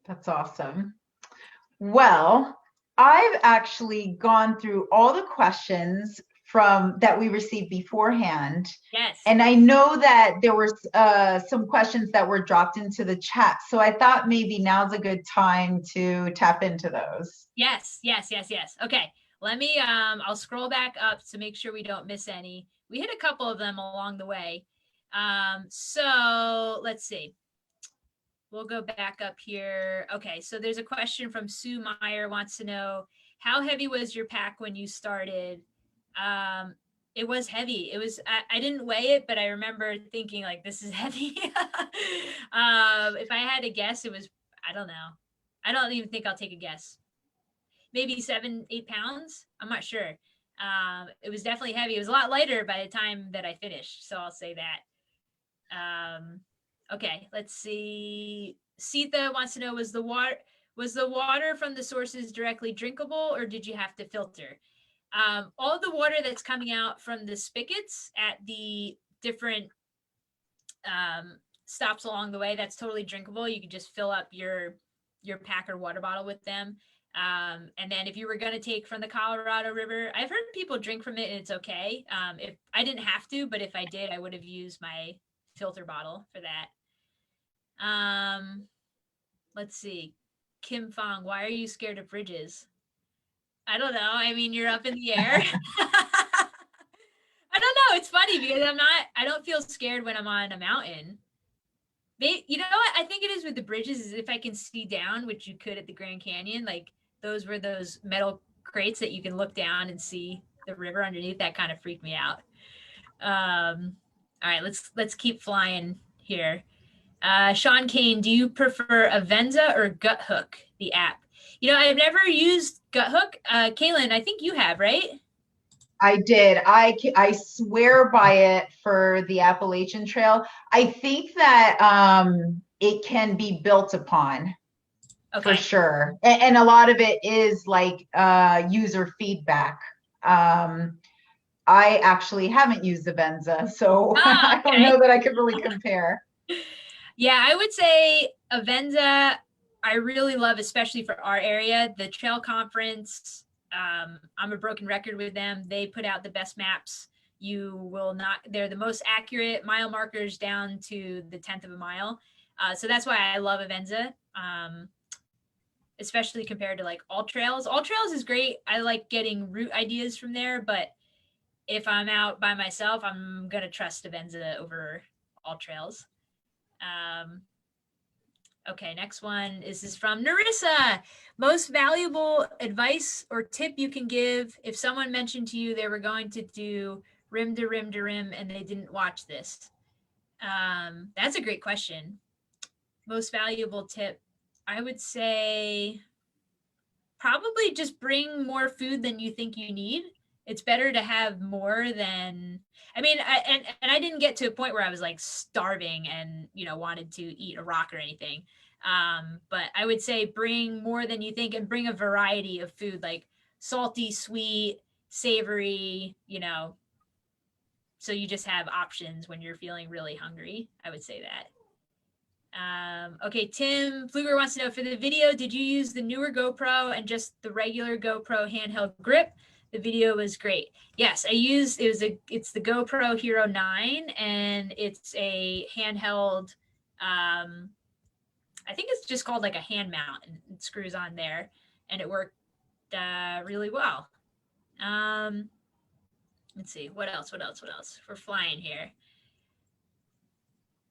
That's awesome. Well, I've actually gone through all the questions from that we received beforehand. Yes. And I know that there were some questions that were dropped into the chat. So I thought maybe now's a good time to tap into those. Yes. Okay. Let me, I'll scroll back up to make sure we don't miss any. We hit a couple of them along the way. So let's see. We'll go back up here. Okay, so there's a question from Sue Meyer, wants to know, how heavy was your pack when you started? It was heavy. It was, I didn't weigh it, but I remember thinking like, this is heavy. If I had to guess, it was, I don't know. I don't even think I'll take a guess. Maybe 7-8 pounds. I'm not sure. It was definitely heavy. It was a lot lighter by the time that I finished. So I'll say that. Okay, let's see. Sita wants to know, was the water from the sources directly drinkable, or did you have to filter? All of the water that's coming out from the spigots at the different stops along the way, that's totally drinkable. You can just fill up your pack or water bottle with them. And then if you were going to take from the Colorado River, I've heard people drink from it and it's okay. If I didn't have to, but if I did, I would have used my filter bottle for that. Let's see. Kim Fong, why are you scared of bridges? I don't know. I mean, you're up in the air. I don't know. It's funny because I don't feel scared when I'm on a mountain. You know what? I think it is with the bridges is if I can see down, which you could at the Grand Canyon, like those were those metal crates that you can look down and see the river underneath. That kind of freaked me out. All right, let's keep flying here. Sean Kane, do you prefer Avenza or Guthook, the app? You know, I've never used Guthook. Keilynn, I think you have, right? I did. I swear by it for the Appalachian Trail. I think that it can be built upon for sure. And a lot of it is like user feedback. I actually haven't used Avenza, so I don't know that I could really compare. Yeah, I would say Avenza, I really love, especially for our area, the trail conference. I'm a broken record with them. They put out the best maps. They're the most accurate mile markers down to the 10th of a mile. So that's why I love Avenza, especially compared to like All Trails. All Trails is great. I like getting route ideas from there, but if I'm out by myself, I'm going to trust Avenza over All Trails. Okay, next one is from Narissa. Most valuable advice or tip you can give if someone mentioned to you they were going to do Rim2Rim2Rim and they didn't watch this. That's a great question. Most valuable tip, I would say probably just bring more food than you think you need. It's better to have more than, I mean, I didn't get to a point where I was like starving and, you know, wanted to eat a rock or anything. But I would say bring more than you think and bring a variety of food, like salty, sweet, savory, you know, so you just have options when you're feeling really hungry. I would say that. Okay, Tim Pfluger wants to know, for the video, did you use the newer GoPro and just the regular GoPro handheld grip? The video was great. Yes, it's the GoPro Hero 9 and it's a handheld, I think it's just called like a hand mount and it screws on there and it worked really well. Let's see, what else? We're flying here.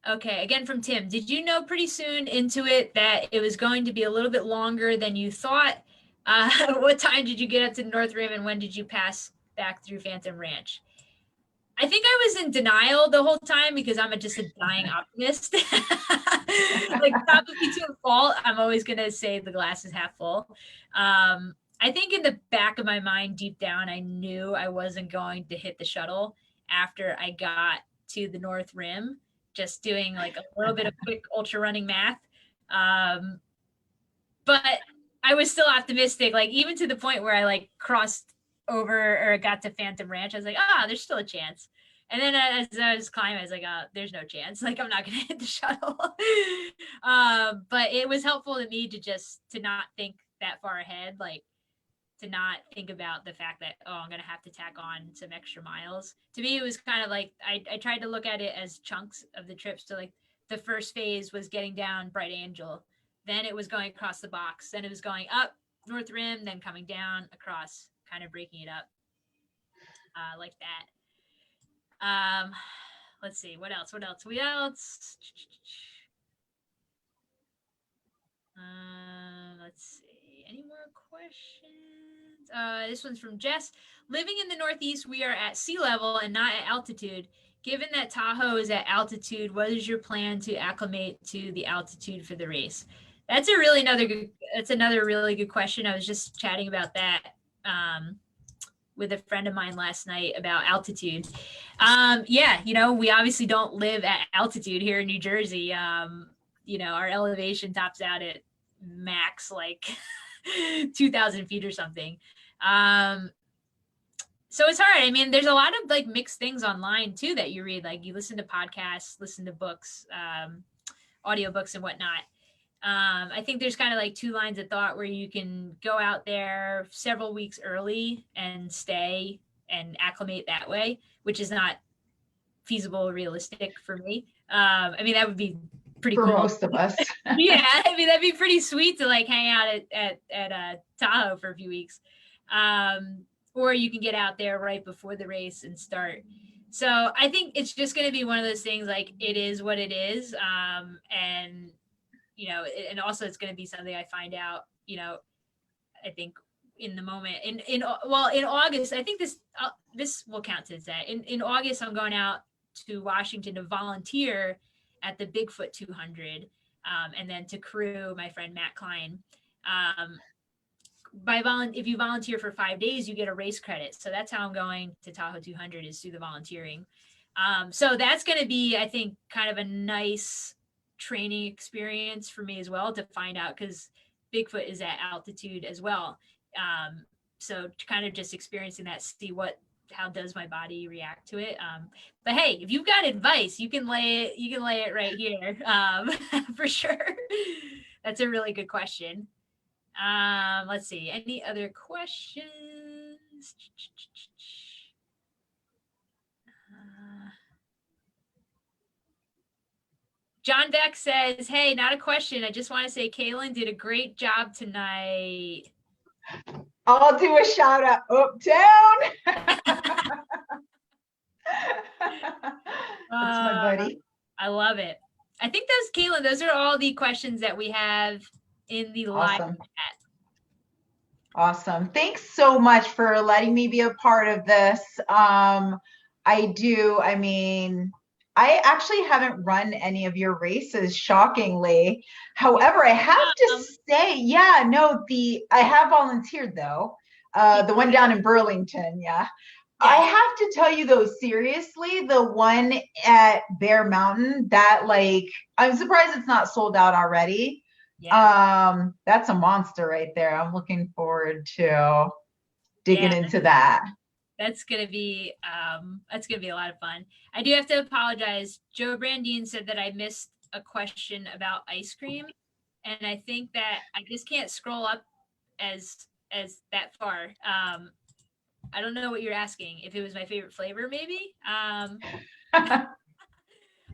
Okay, again from Tim. Did you know pretty soon into it that it was going to be a little bit longer than you thought? What time did you get up to North Rim and when did you pass back through Phantom Ranch. I think I was in denial the whole time because I'm just a dying optimist. Like probably to a fault, I'm always going to say the glass is half full. I think in the back of my mind, deep down, I knew I wasn't going to hit the shuttle after I got to the North Rim, just doing like a little bit of quick ultra running math. But I was still optimistic, like even to the point where I like crossed over or got to Phantom Ranch. I was like, there's still a chance. And then as I was climbing, I was like, there's no chance. Like, I'm not going to hit the shuttle. But it was helpful to me to not think that far ahead, like to not think about the fact that, I'm going to have to tack on some extra miles. To me, it was kind of like, I tried to look at it as chunks of the trip. So like the first phase was getting down Bright Angel. Then it was going across the box. Then it was going up North Rim, then coming down across, kind of breaking it up like that. Let's see, what else? Let's see, any more questions? This one's from Jess. Living in the Northeast, we are at sea level and not at altitude. Given that Tahoe is at altitude, what is your plan to acclimate to the altitude for the race? That's another really good question. I was just chatting about that with a friend of mine last night about altitude. We obviously don't live at altitude here in New Jersey. Our elevation tops out at max like 2,000 feet or something. So it's hard. I mean, there's a lot of like mixed things online too that you read. Like you listen to podcasts, listen to books, audiobooks and whatnot. I think there's kind of like two lines of thought where you can go out there several weeks early and stay and acclimate that way, which is not feasible or realistic for me. I mean, that would be pretty for cool. most of us. Yeah, I mean, that'd be pretty sweet to like hang out at Tahoe for a few weeks. Or you can get out there right before the race and start. So I think it's just going to be one of those things, like it is what it is. And also it's going to be something I find out, I think in the moment in August, I think this will count to that. In August, I'm going out to Washington to volunteer at the Bigfoot 200, and then to crew my friend Matt Klein. If you volunteer for 5 days, you get a race credit. So that's how I'm going to Tahoe 200, is through the volunteering. So that's going to be, I think, kind of a nice training experience for me as well, to find out, because Bigfoot is at altitude as well. So kind of just experiencing that, see how does my body react to it. But hey, if you've got advice, you can lay it right here. For sure. That's a really good question. Let's see, any other questions? John Beck says, hey, not a question. I just want to say Keilynn did a great job tonight. I'll do a shout out. Uptown. That's my buddy. I love it. I think Keilynn, those are all the questions that we have in the live chat. Awesome. Thanks so much for letting me be a part of this. I actually haven't run any of your races, shockingly. However, I have to say, I have volunteered though. The one down in Burlington, yeah. I have to tell you though, seriously, the one at Bear Mountain, that I'm surprised it's not sold out already. Yeah. That's a monster right there. I'm looking forward to digging into that. That's gonna be a lot of fun. I do have to apologize. Joe Brandine said that I missed a question about ice cream, and I think that I just can't scroll up as that far. I don't know what you're asking. If it was my favorite flavor, maybe. I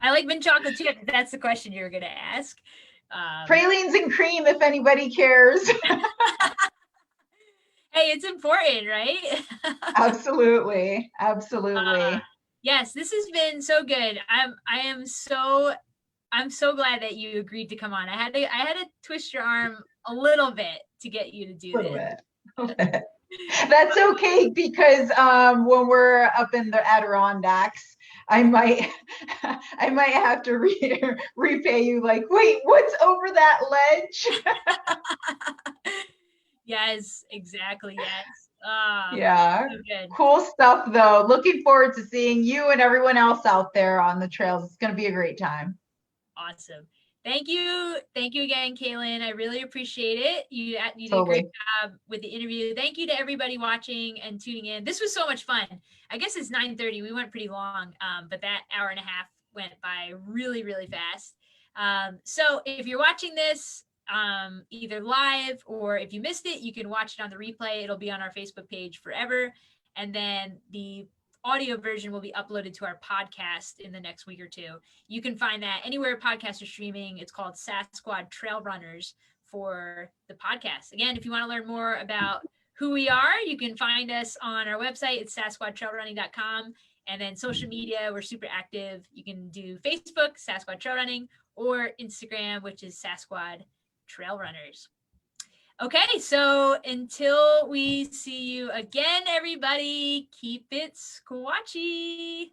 like mint chocolate chip. That's the question you were gonna ask. Pralines and cream, if anybody cares. Hey, it's important, right? Absolutely. Yes, this has been so good. I'm so glad that you agreed to come on. I had to twist your arm a little bit to get you to do this. That's okay because when we're up in the Adirondacks, I might I might have to repay you like, wait, what's over that ledge? Yes, exactly. Yes. Yeah. So good. Cool stuff though. Looking forward to seeing you and everyone else out there on the trails. It's going to be a great time. Awesome. Thank you. Thank you again, Keilynn. I really appreciate it. You did a great Totally. job with the interview. Thank you to everybody watching and tuning in. This was so much fun. I guess it's 9:30. We went pretty long, but that hour and a half went by really, really fast. So if you're watching this either live or if you missed it, you can watch it on the replay. It'll be on our Facebook page forever. And then the audio version will be uploaded to our podcast in the next week or two. You can find that anywhere podcasts are streaming. It's called Sasquad Trail Runners for the podcast. Again, if you want to learn more about who we are, you can find us on our website. It's sasquadtrailrunning.com. And then social media, we're super active. You can do Facebook, Sasquad Trail Running, or Instagram, which is Sasquad Trail Runners. Okay, so until we see you again, everybody, keep it squatchy.